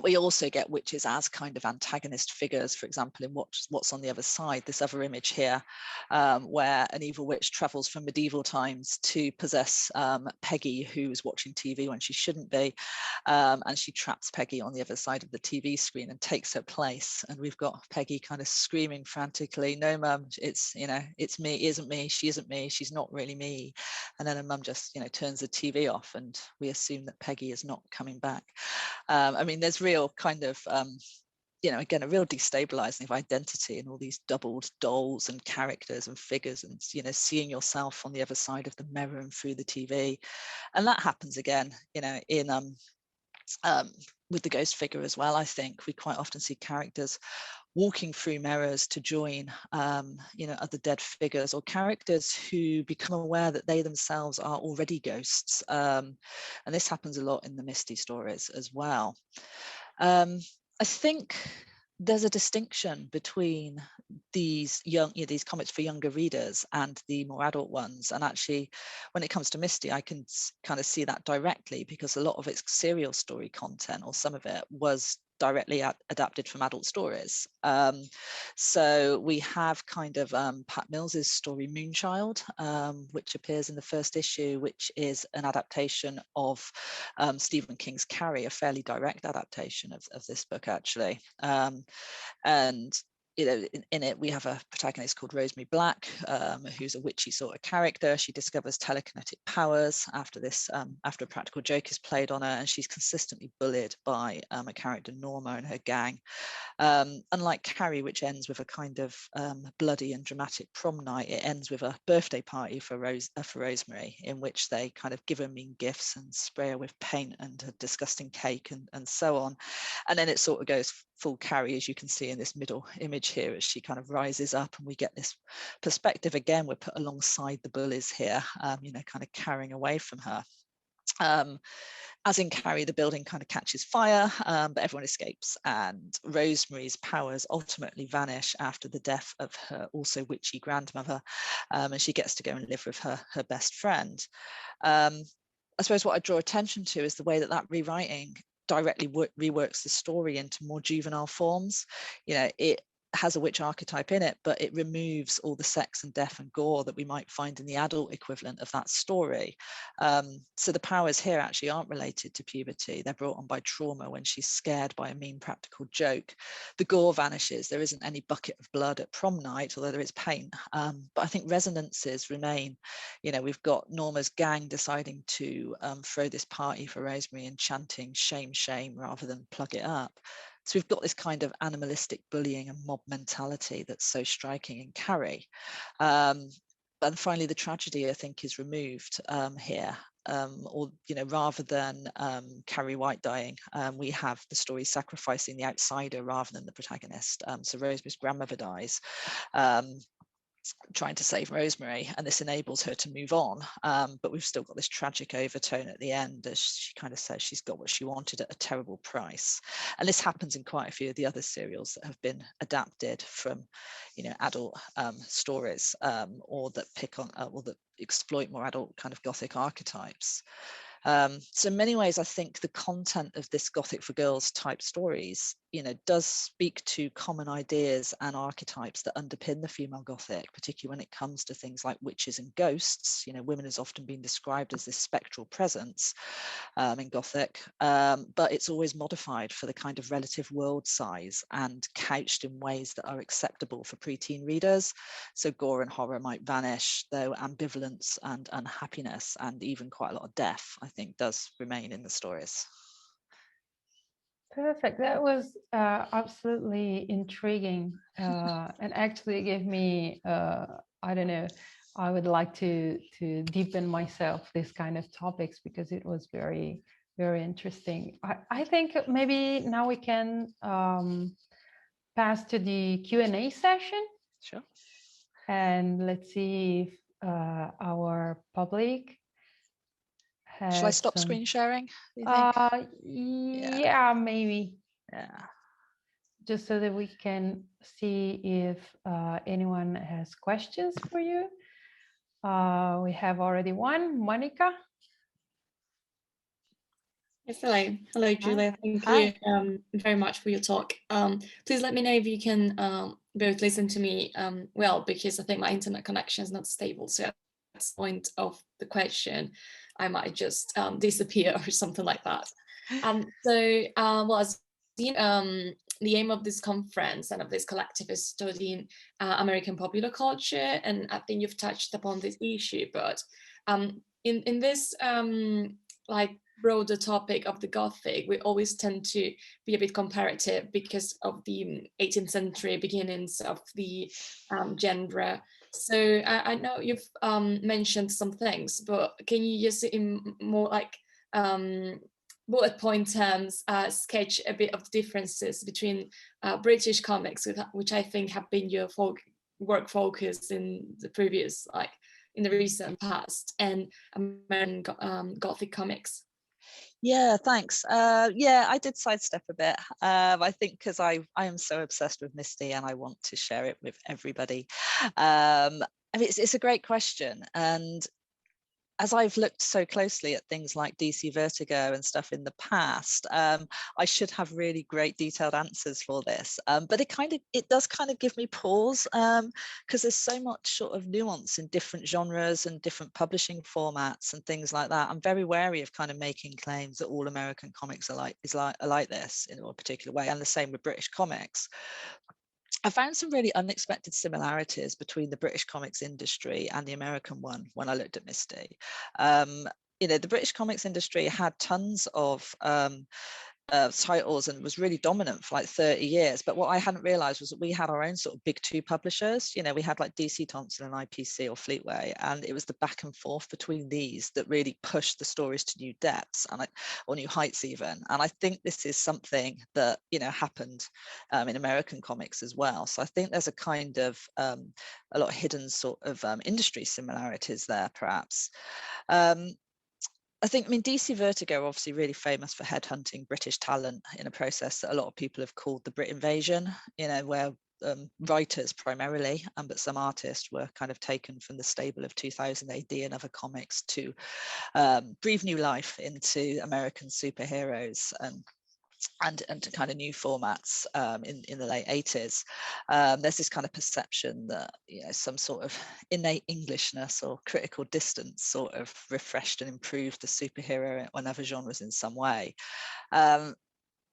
We also get witches as kind of antagonist figures, for example, in What's on the Other Side, this other image here, where an evil witch travels from medieval times to possess Peggy, who's watching TV when she shouldn't be, and she traps Peggy on the other side of the TV screen and takes her place. And we've got Peggy kind of screaming frantically, "No, Mum, it's me, it isn't me, she isn't me, she's not really me." And then her mum just turns the TV off, and we assume that Peggy is not coming back. I mean, there's real kind of again, a real destabilizing of identity and all these doubled dolls and characters and figures, and seeing yourself on the other side of the mirror and through the TV. And that happens again in with the ghost figure as well. I think we quite often see characters walking through mirrors to join other dead figures, or characters who become aware that they themselves are already ghosts, and this happens a lot in the Misty stories as well. I think there's a distinction between these these comics for younger readers and the more adult ones, and actually when it comes to Misty, I can kind of see that directly, because a lot of its serial story content, or some of it, was directly adapted from adult stories. So we have kind of Pat Mills's story Moonchild, which appears in the first issue, which is an adaptation of Stephen King's Carrie, a fairly direct adaptation of this book, actually. And in it, we have a protagonist called Rosemary Black, who's a witchy sort of character. She discovers telekinetic powers after a practical joke is played on her, and she's consistently bullied by a character, Norma, and her gang. Unlike Carrie, which ends with a kind of bloody and dramatic prom night, it ends with a birthday party for Rosemary, in which they kind of give her mean gifts and spray her with paint and a disgusting cake and so on. And then it sort of goes full Carrie, as you can see in this middle image here, as she kind of rises up, and we get this perspective again. We're put alongside the bullies here, kind of carrying away from her. As in Carrie, the building kind of catches fire, but everyone escapes, and Rosemary's powers ultimately vanish after the death of her also witchy grandmother, and she gets to go and live with her best friend. I suppose what I draw attention to is the way that rewriting directly reworks the story into more juvenile forms. It has a witch archetype in it, but it removes all the sex and death and gore that we might find in the adult equivalent of that story. So the powers here actually aren't related to puberty. They're brought on by trauma when she's scared by a mean practical joke. The gore vanishes. There isn't any bucket of blood at prom night, although there is pain. But I think resonances remain. We've got Norma's gang deciding to throw this party for Rosemary and chanting shame, shame, rather than plug it up. So we've got this kind of animalistic bullying and mob mentality that's so striking in Carrie. And finally, the tragedy, I think, is removed here. Rather than Carrie White dying, we have the story sacrificing the outsider rather than the protagonist. So Rosemary's grandmother dies, trying to save Rosemary, and this enables her to move on, but we've still got this tragic overtone at the end, as she kind of says she's got what she wanted at a terrible price. And this happens in quite a few of the other serials that have been adapted from adult stories, or that pick on or that exploit more adult kind of Gothic archetypes. So in many ways, I think the content of this Gothic for Girls type stories, does speak to common ideas and archetypes that underpin the female Gothic, particularly when it comes to things like witches and ghosts. Women has often been described as this spectral presence in Gothic, but it's always modified for the kind of relative world size and couched in ways that are acceptable for preteen readers. So gore and horror might vanish, though ambivalence and unhappiness and even quite a lot of death, I think, does remain in the stories. Perfect. That was absolutely intriguing, and actually gave me, I don't know, I would like to deepen myself this kind of topics, because it was very, very interesting. I think maybe now we can pass to the Q&A session. Sure. And let's see if our public has. Shall I stop screen sharing, do you think? Yeah, maybe. Yeah. Just so that we can see if anyone has questions for you. We have already one, Monica. Yes, hello. Hello, Julia. Thank you very much for your talk. Please let me know if you can both listen to me well, because I think my internet connection is not stable. So at this point of the question, I might just disappear or something like that. As you know, the aim of this conference and of this collective is studying American popular culture, and I think you've touched upon this issue. But in this broader topic of the Gothic, we always tend to be a bit comparative because of the 18th century beginnings of the genre. So I know you've mentioned some things, but can you just in more bullet point terms, sketch a bit of the differences between British comics, which I think have been your work focus in the previous, like in the recent past, and American Gothic comics. Yeah, thanks. Yeah, I did sidestep a bit. I think because I am so obsessed with Misty and I want to share it with everybody. I mean, it's a great question, and as I've looked so closely at things like DC Vertigo and stuff in the past, I should have really great detailed answers for this. But it does kind of give me pause, because there's so much sort of nuance in different genres and different publishing formats and things like that. I'm very wary of kind of making claims that all American comics are like this in a particular way, and the same with British comics. I found some really unexpected similarities between the British comics industry and the American one when I looked at Misty. The British comics industry had tons of titles and was really dominant for like 30 years. But what I hadn't realized was that we had our own sort of big two publishers. We had like DC Thompson and IPC or Fleetway, and it was the back and forth between these that really pushed the stories to new depths or new heights even. And I think this is something that happened in American comics as well. So I think there's a kind of a lot of hidden sort of industry similarities there, perhaps. I mean, DC Vertigo are obviously really famous for headhunting British talent in a process that a lot of people have called the Brit Invasion, where writers primarily, but some artists were kind of taken from the stable of 2000 AD and other comics to breathe new life into American superheroes and to kind of new formats in the late 80s. There's this kind of perception that some sort of innate Englishness or critical distance sort of refreshed and improved the superhero and other genres in some way.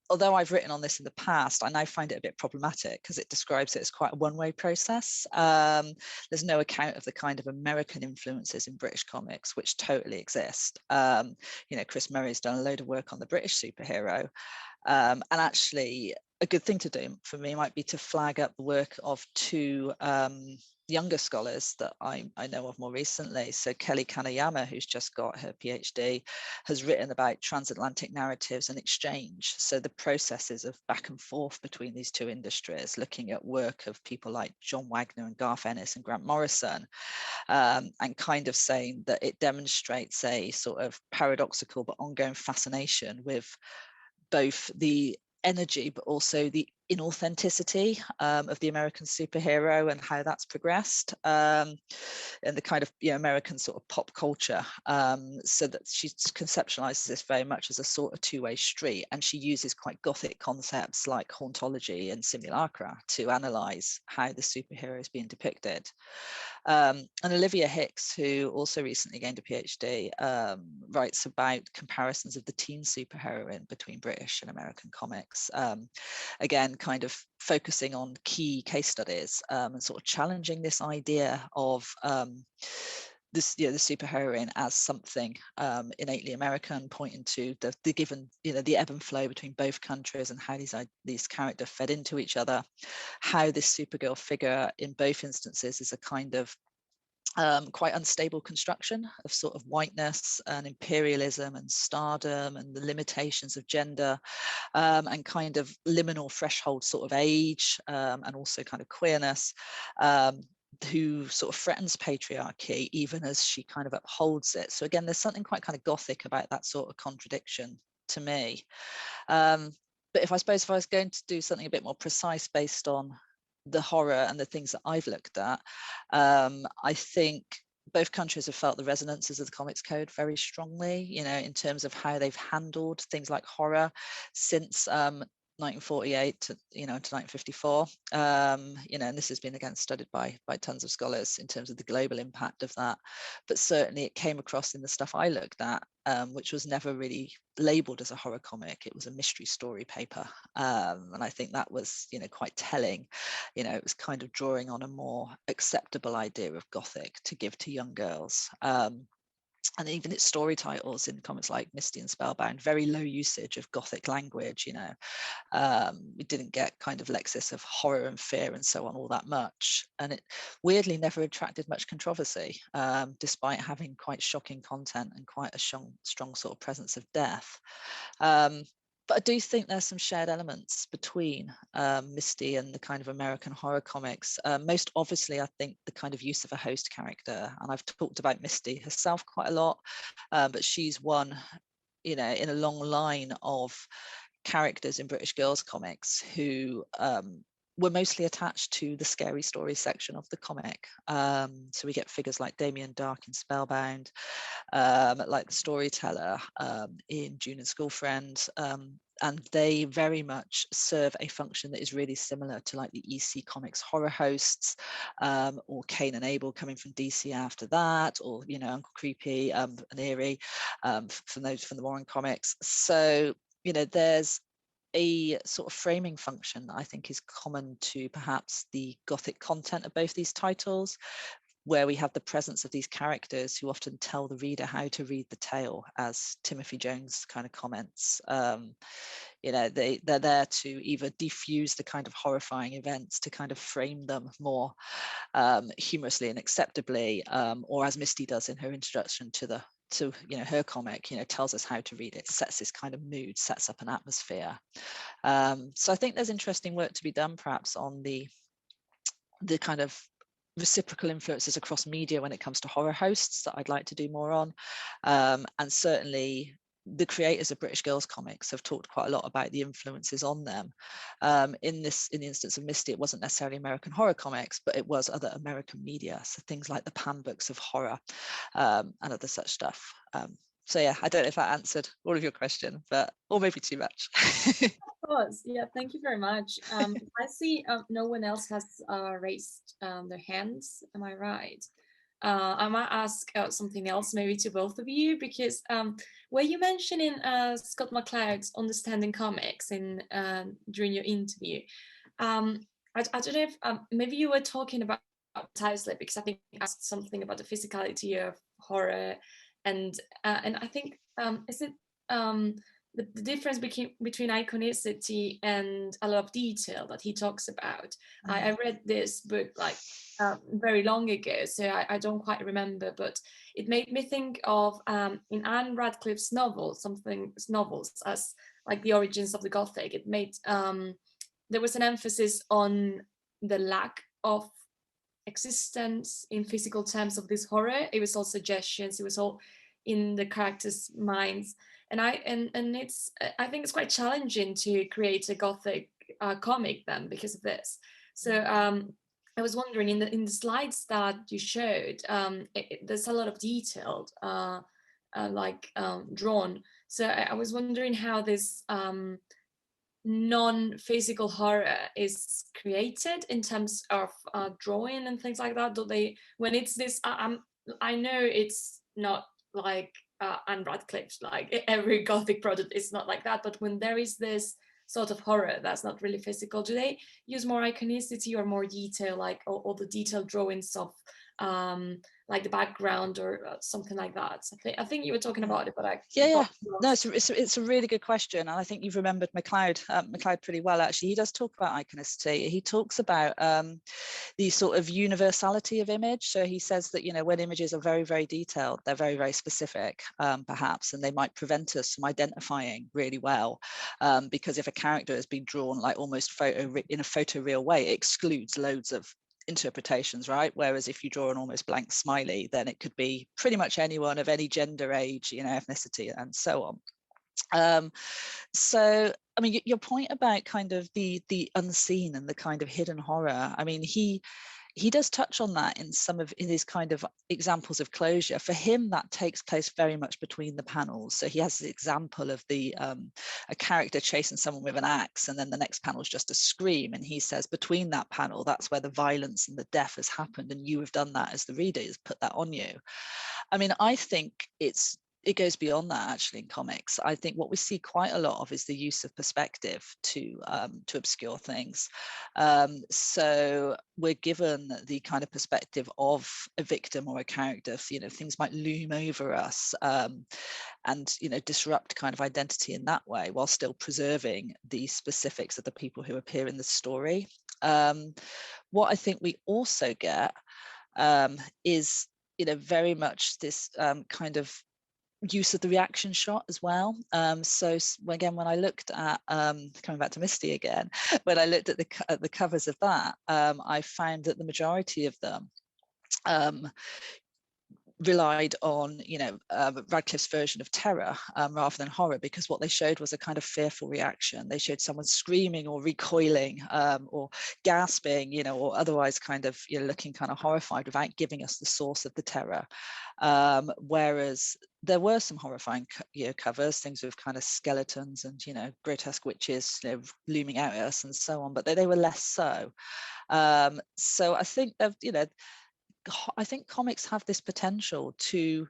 Although I've written on this in the past, I now find it a bit problematic because it describes it as quite a one-way process. There's no account of the kind of American influences in British comics, which totally exist. Chris Murray's done a load of work on the British superhero. And actually, a good thing to do for me might be to flag up the work of two younger scholars that I know of more recently. So Kelly Kanayama, who's just got her PhD, has written about transatlantic narratives and exchange. So the processes of back and forth between these two industries, looking at work of people like John Wagner and Garth Ennis and Grant Morrison, and kind of saying that it demonstrates a sort of paradoxical but ongoing fascination with both the energy but also the inauthenticity of the American superhero and how that's progressed, and the kind of American sort of pop culture, so that she conceptualizes this very much as a sort of two-way street, and she uses quite Gothic concepts like hauntology and simulacra to analyze how the superhero is being depicted. And Olivia Hicks, who also recently gained a PhD, writes about comparisons of the teen superheroine between British and American comics. Again, kind of focusing on key case studies and sort of challenging this idea of the superheroine as something innately American, pointing to the given, the ebb and flow between both countries and how these characters fed into each other, how this Supergirl figure in both instances is a kind of quite unstable construction of sort of whiteness and imperialism and stardom and the limitations of gender, and kind of liminal threshold sort of age, and also kind of queerness, who sort of threatens patriarchy even as she kind of upholds it. So again, there's something quite kind of Gothic about that sort of contradiction to me. But if I was going to do something a bit more precise based on the horror and the things that I've looked at, I think both countries have felt the resonances of the Comics Code very strongly, in terms of how they've handled things like horror since 1948 to 1954, and this has been again studied by tons of scholars in terms of the global impact of that. But certainly it came across in the stuff I looked at, which was never really labeled as a horror comic. It was a mystery story paper, and I think that was quite telling. It was kind of drawing on a more acceptable idea of Gothic to give to young girls. and even its story titles in comics like Misty and Spellbound, very low usage of Gothic language, you know. We didn't get kind of lexis of horror and fear and so on all that much. And it weirdly never attracted much controversy, despite having quite shocking content and quite a strong sort of presence of death. But I do think there's some shared elements between Misty and the kind of American horror comics. Most obviously, I think the kind of use of a host character, and I've talked about Misty herself quite a lot, but she's one, you know, in a long line of characters in British girls comics who were mostly attached to the scary story section of the comic. So we get figures like Damien Dark in Spellbound, like the storyteller in June and Schoolfriend, and they very much serve a function that is really similar to like the EC Comics horror hosts, or Cain and Abel coming from DC after that, or, you know, Uncle Creepy and Eerie from the Warren comics. So, you know, there's a sort of framing function that I think is common to perhaps the Gothic content of both these titles, where we have the presence of these characters who often tell the reader how to read the tale, as Timothy Jones kind of comments. You know, they're there to either diffuse the kind of horrifying events, to kind of frame them more humorously and acceptably, or as Misty does in her introduction to you know, her comic, you know, tells us how to read it, sets this kind of mood, sets up an atmosphere. So I think there's interesting work to be done perhaps on the kind of reciprocal influences across media when it comes to horror hosts that I'd like to do more on. And certainly the creators of British girls comics have talked quite a lot about the influences on them. In the instance of Misty, it wasn't necessarily American horror comics, but it was other American media. So things like the Pan books of horror and other such stuff. So yeah, I don't know if I answered all of your question, but or maybe too much. Of course, yeah, thank you very much. I see no one else has raised their hands. Am I right? I might ask something else maybe to both of you, because were you mentioning Scott McCloud's Understanding Comics in during your interview? I don't know if maybe you were talking about precisely, because I think you asked something about the physicality of horror, and I think is it the difference between iconicity and a lot of detail that he talks about. I read this book like very long ago, so I don't quite remember, but it made me think of in Anne Radcliffe's novels as like the origins of the Gothic. It made there was an emphasis on the lack of existence in physical terms of this horror. It was all suggestions. It was all in the characters' minds, and it's I think it's quite challenging to create a Gothic comic then because of this. So I was wondering in the slides that you showed, there's a lot of detailed drawn. So I was wondering how this non-physical horror is created in terms of drawing and things like that. Do they, when it's this, I know it's not like Anne Radcliffe, like every Gothic product is not like that, but when there is this sort of horror that's not really physical, do they use more iconicity or more detail, like or the detailed drawings of like the background or something like that? I think you were talking about it, but no, it's a really good question, and I think you've remembered McCloud pretty well. Actually, he does talk about iconicity. He talks about the sort of universality of image. So he says that, you know, when images are very, very detailed, they're very, very specific, perhaps, and they might prevent us from identifying really well, because if a character has been drawn like almost in a photoreal way, it excludes loads of interpretations, right? Whereas if you draw an almost blank smiley, then it could be pretty much anyone of any gender, age, you know, ethnicity, and so on. So I mean, your point about kind of the unseen and the kind of hidden horror, I mean, he does touch on that in some of his kind of examples of closure. For him, that takes place very much between the panels. So he has the example of a character chasing someone with an axe, and then the next panel is just a scream. And he says, between that panel, that's where the violence and the death has happened. And you have done that as the reader, has put that on you. I mean, I think it's it goes beyond that actually in comics. I think what we see quite a lot of is the use of perspective to obscure things. So we're given the kind of perspective of a victim or a character. You know, things might loom over us and, you know, disrupt kind of identity in that way, while still preserving the specifics of the people who appear in the story. What I think we also get is, you know, very much this kind of use of the reaction shot as well. So again, when I looked at coming back to Misty again, when I looked at the covers of that, I found that the majority of them relied on, you know, Radcliffe's version of terror rather than horror, because what they showed was a kind of fearful reaction. They showed someone screaming or recoiling or gasping, you know, or otherwise kind of, you know, looking kind of horrified without giving us the source of the terror. Whereas there were some horrifying, you know, covers, things with kind of skeletons and, you know, grotesque witches, you know, looming out at us and so on, but they were less so. So I think that, you know, I think comics have this potential to,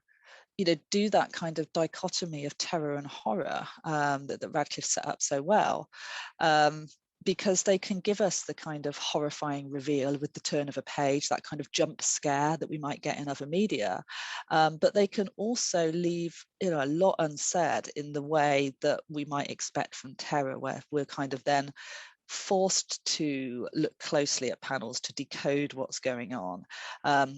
you know, do that kind of dichotomy of terror and horror that Radcliffe set up so well, because they can give us the kind of horrifying reveal with the turn of a page, that kind of jump scare that we might get in other media, but they can also leave, you know, a lot unsaid in the way that we might expect from terror, where we're kind of then forced to look closely at panels to decode what's going on.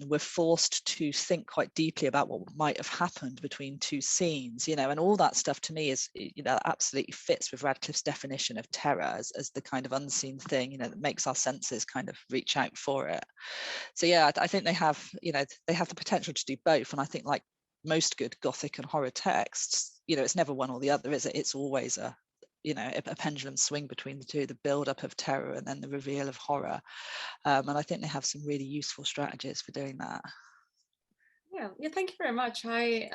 We're forced to think quite deeply about what might have happened between two scenes, you know, and all that stuff to me is, you know, absolutely fits with Radcliffe's definition of terror as the kind of unseen thing, you know, that makes our senses kind of reach out for it. So yeah, I think they have, you know, they have the potential to do both. And I think, like most good Gothic and horror texts, you know, it's never one or the other, is it? It's always a, you know, a pendulum swing between the two, the build-up of terror and then the reveal of horror. And I think they have some really useful strategies for doing that. Yeah, thank you very much. I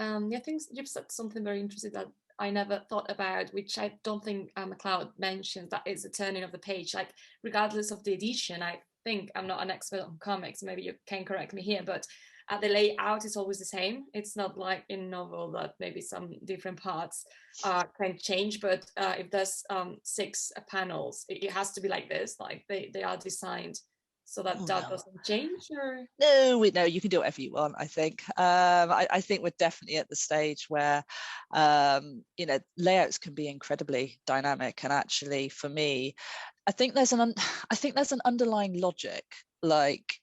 think you've said something very interesting that I never thought about, which I don't think MacLeod mentioned, that is the turning of the page. Like, regardless of the edition, I think, I'm not an expert on comics, maybe you can correct me here, but the layout is always the same. It's not like in novel that maybe some different parts can change, but if there's 6 panels, it has to be like this, like they are designed so that doesn't change, or? No, you can do whatever you want, I think. I think we're definitely at the stage where, you know, layouts can be incredibly dynamic. And actually, for me, I think there's an underlying logic, like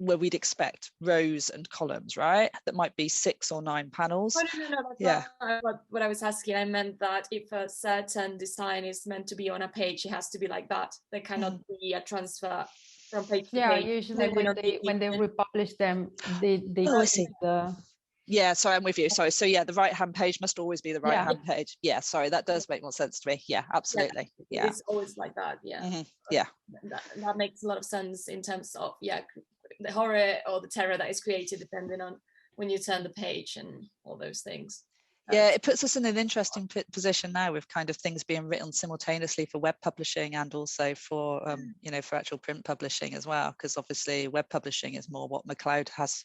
where we'd expect rows and columns, right? That might be 6 or 9 panels. Oh, no, that's not what I was asking. I meant that if a certain design is meant to be on a page, it has to be like that. There cannot be a transfer from page to page. Usually when they republish them, they I see. the... Yeah, sorry, I'm with you. Sorry. So yeah, the right-hand page must always be the right-hand page. Yeah, sorry, that does make more sense to me. Yeah, absolutely. Yeah. It's always like that. Yeah. Mm-hmm. Yeah. That makes a lot of sense in terms of, the horror or the terror that is created depending on when you turn the page and all those things. Yeah, it puts us in an interesting position now with kind of things being written simultaneously for web publishing and also for, you know, for actual print publishing as well, because obviously web publishing is more what MacLeod has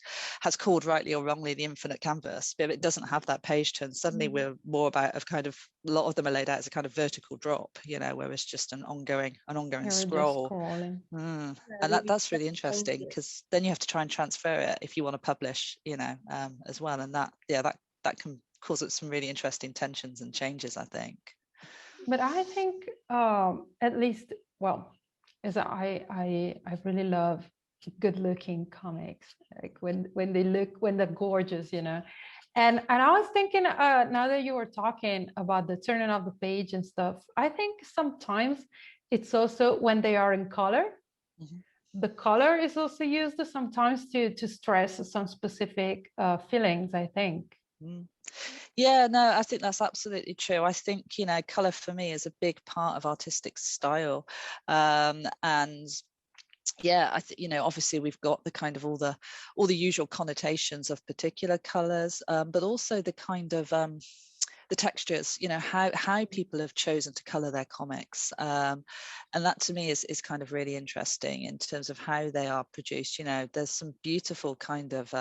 called, rightly or wrongly, the infinite canvas, but it doesn't have that page turn. Suddenly we're more about a lot of them are laid out as a kind of vertical drop, you know, where it's just an ongoing scroll. And that's really interesting, because then you have to try and transfer it if you want to publish, you know, as well. And that can cause it some really interesting tensions and changes, I think. But I think at least, well, as I really love good looking comics, like when they're gorgeous, you know. And I was thinking, now that you were talking about the turning of the page and stuff, I think sometimes it's also when they are in color. The color is also used sometimes to stress some specific feelings, I think. Yeah, no, I think that's absolutely true. I think, you know, color for me is a big part of artistic style. And yeah, I think, you know, obviously we've got the kind of all the usual connotations of particular colors, but also the kind of the textures, you know, how people have chosen to color their comics, and that to me is kind of really interesting in terms of how they are produced. You know, there's some beautiful kind of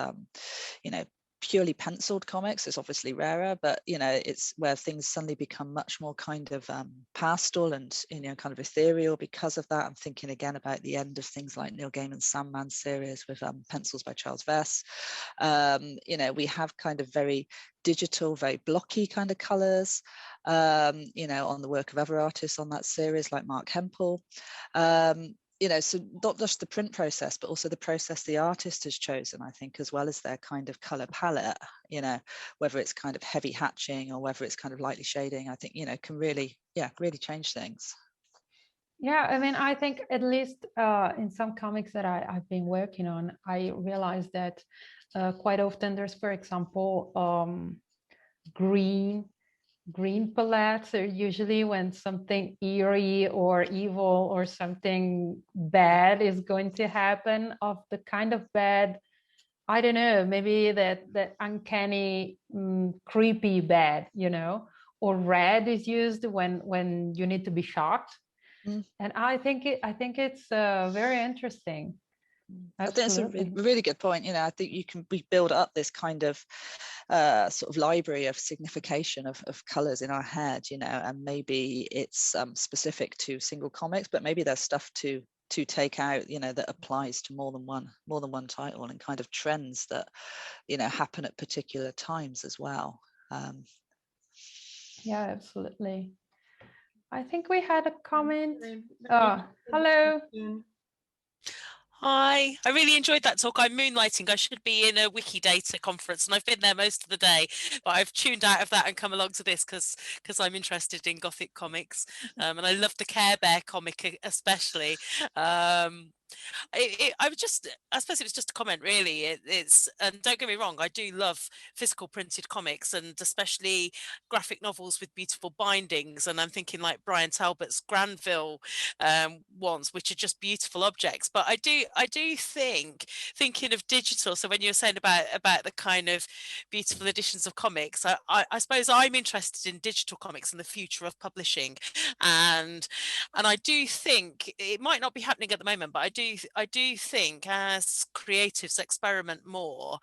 you know, purely penciled comics is obviously rarer, but you know, it's where things suddenly become much more kind of pastoral and, you know, kind of ethereal because of that. I'm thinking again about the end of things like Neil Gaiman's Sandman series with pencils by Charles Vess. You know, we have kind of very digital, very blocky kind of colors, you know, on the work of other artists on that series like Mark Hempel. You know, so not just the print process, but also the process the artist has chosen, I think, as well as their kind of color palette, you know, whether it's kind of heavy hatching or whether it's kind of lightly shading, I think, you know, can really, yeah, really change things. Yeah, I mean, I think at least in some comics that I've been working on, I realized that quite often there's, for example, green palettes are usually when something eerie or evil or something bad is going to happen, of the kind of bad, I don't know, maybe that uncanny, creepy bad, you know, or red is used when you need to be shocked. And I think it's very interesting. I think it's a really good point. You know, I think we build up this kind of sort of library of signification of colors in our head, you know, and maybe it's specific to single comics, but maybe there's stuff to take out, you know, that applies to more than one title, and kind of trends that, you know, happen at particular times as well. Yeah, absolutely. I think we had a comment. Hello. Hi, I really enjoyed that talk. I'm moonlighting. I should be in a Wikidata conference, and I've been there most of the day, but I've tuned out of that and come along to this because I'm interested in Gothic comics, and I love the Care Bear comic especially. I suppose it was just a comment, really. It's, and don't get me wrong, I do love physical printed comics, and especially graphic novels with beautiful bindings. And I'm thinking like Brian Talbot's Granville ones, which are just beautiful objects. But I do think, thinking of digital. So when you were saying about the kind of beautiful editions of comics, I suppose I'm interested in digital comics and the future of publishing, and I do think it might not be happening at the moment, but I do think as creatives experiment more,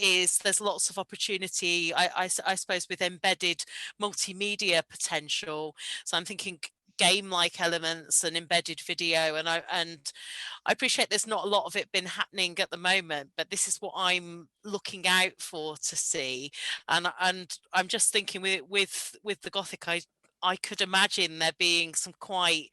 there's lots of opportunity, I suppose, with embedded multimedia potential. So I'm thinking game-like elements and embedded video, and I appreciate there's not a lot of it been happening at the moment, but this is what I'm looking out for to see. And I'm just thinking with the Gothic, I could imagine there being some quite,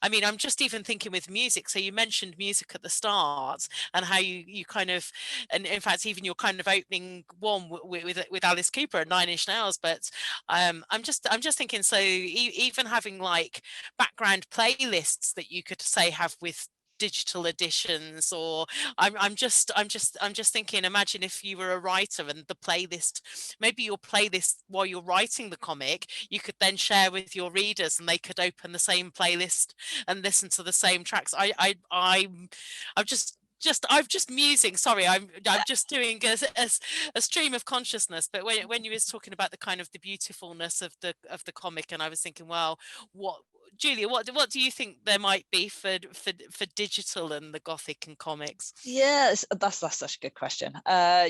I mean, I'm just even thinking with music. So you mentioned music at the start and how you kind of, and in fact, even your kind of opening one with Alice Cooper and Nine Inch Nails. But I'm just thinking, so even having like background playlists that you could say have with digital editions, or I'm just thinking, imagine if you were a writer and the playlist, maybe your playlist while you're writing the comic, you could then share with your readers and they could open the same playlist and listen to the same tracks. I'm just musing. Sorry, I'm just doing a stream of consciousness. But when you was talking about the kind of the beautifulness of the comic, and I was thinking, well, Julia, what do you think there might be for digital and the Gothic and comics? Yes, that's such a good question.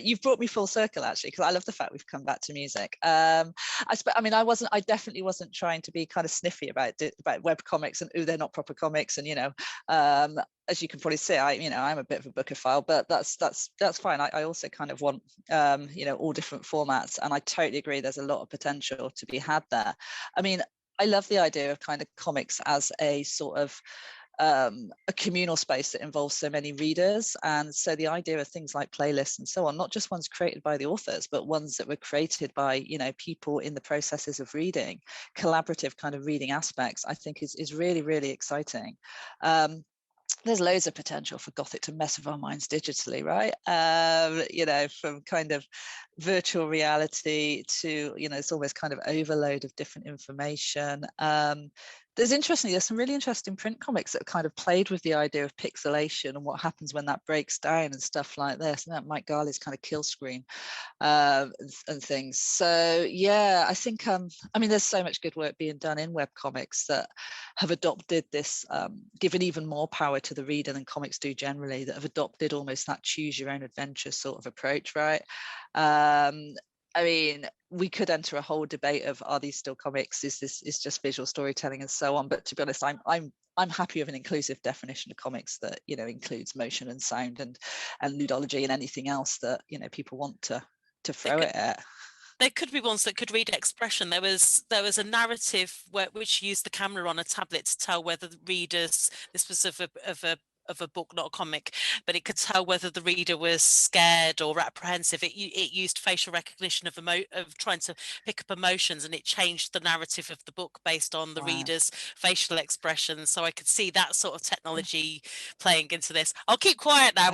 You've brought me full circle, actually, because I love the fact we've come back to music. I mean, I definitely wasn't trying to be kind of sniffy about web comics and they're not proper comics, and you know, as you can probably see, I'm a bit of a bookophile, but that's fine. I also kind of want you know, all different formats, and I totally agree. There's a lot of potential to be had there. I mean, I love the idea of kind of comics as a sort of a communal space that involves so many readers, and so the idea of things like playlists and so on, not just ones created by the authors, but ones that were created by, you know, people in the processes of reading, collaborative kind of reading aspects, I think is really, really exciting. There's loads of potential for Gothic to mess with our minds digitally, right? You know, from kind of virtual reality to, you know, it's almost kind of overload of different information. There's some really interesting print comics that have kind of played with the idea of pixelation and what happens when that breaks down and stuff like this, and that Mike Garley's kind of kill screen and things. So yeah, I think I mean, there's so much good work being done in webcomics that have adopted this, given even more power to the reader than comics do generally, that have adopted almost that choose your own adventure sort of approach, right? I mean, we could enter a whole debate of, are these still comics? Is just visual storytelling and so on? But to be honest, I'm happy with an inclusive definition of comics that, you know, includes motion and sound and ludology and anything else that, you know, people want to throw it at. There could be ones that could read expression. There was a narrative which used the camera on a tablet to tell whether the readers, this was of a book, not a comic, but it could tell whether the reader was scared or apprehensive. It used facial recognition of trying to pick up emotions, and it changed the narrative of the book based on the reader's facial expressions. So I could see that sort of technology playing into this. I'll keep quiet now,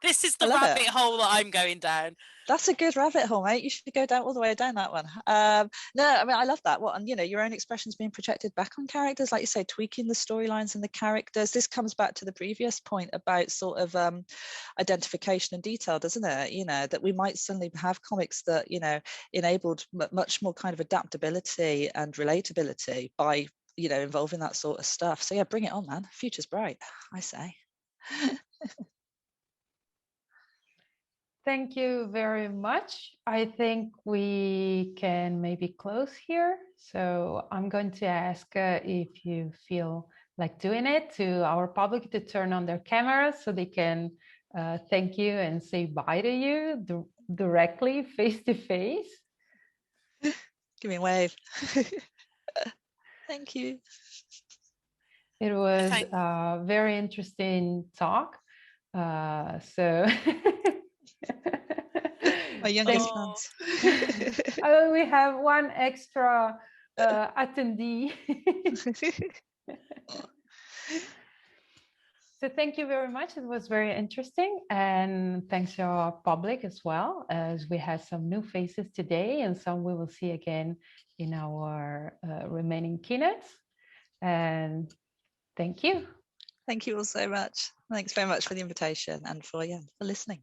this is the rabbit hole that I'm going down. That's a good rabbit hole, mate. You should go down all the way down that one. No, I mean, I love that. And you know, your own expressions being projected back on characters, like you say, tweaking the storylines and the characters. This comes back to the previous point about sort of identification and detail, doesn't it? You know, that we might suddenly have comics that, you know, enabled much more kind of adaptability and relatability by, you know, involving that sort of stuff. So yeah, bring it on, man. Future's bright, I say. Thank you very much. I think we can maybe close here. So I'm going to ask if you feel like doing it, to our public to turn on their cameras so they can thank you and say bye to you directly, face to face. Give me a wave. Thank you. It was a very interesting talk. So my youngest ones. We have one extra attendee. So thank you very much. It was very interesting, and thanks to our public as well, as we had some new faces today and some we will see again in our remaining keynotes. And thank you. Thank you all so much. Thanks very much for the invitation and for listening.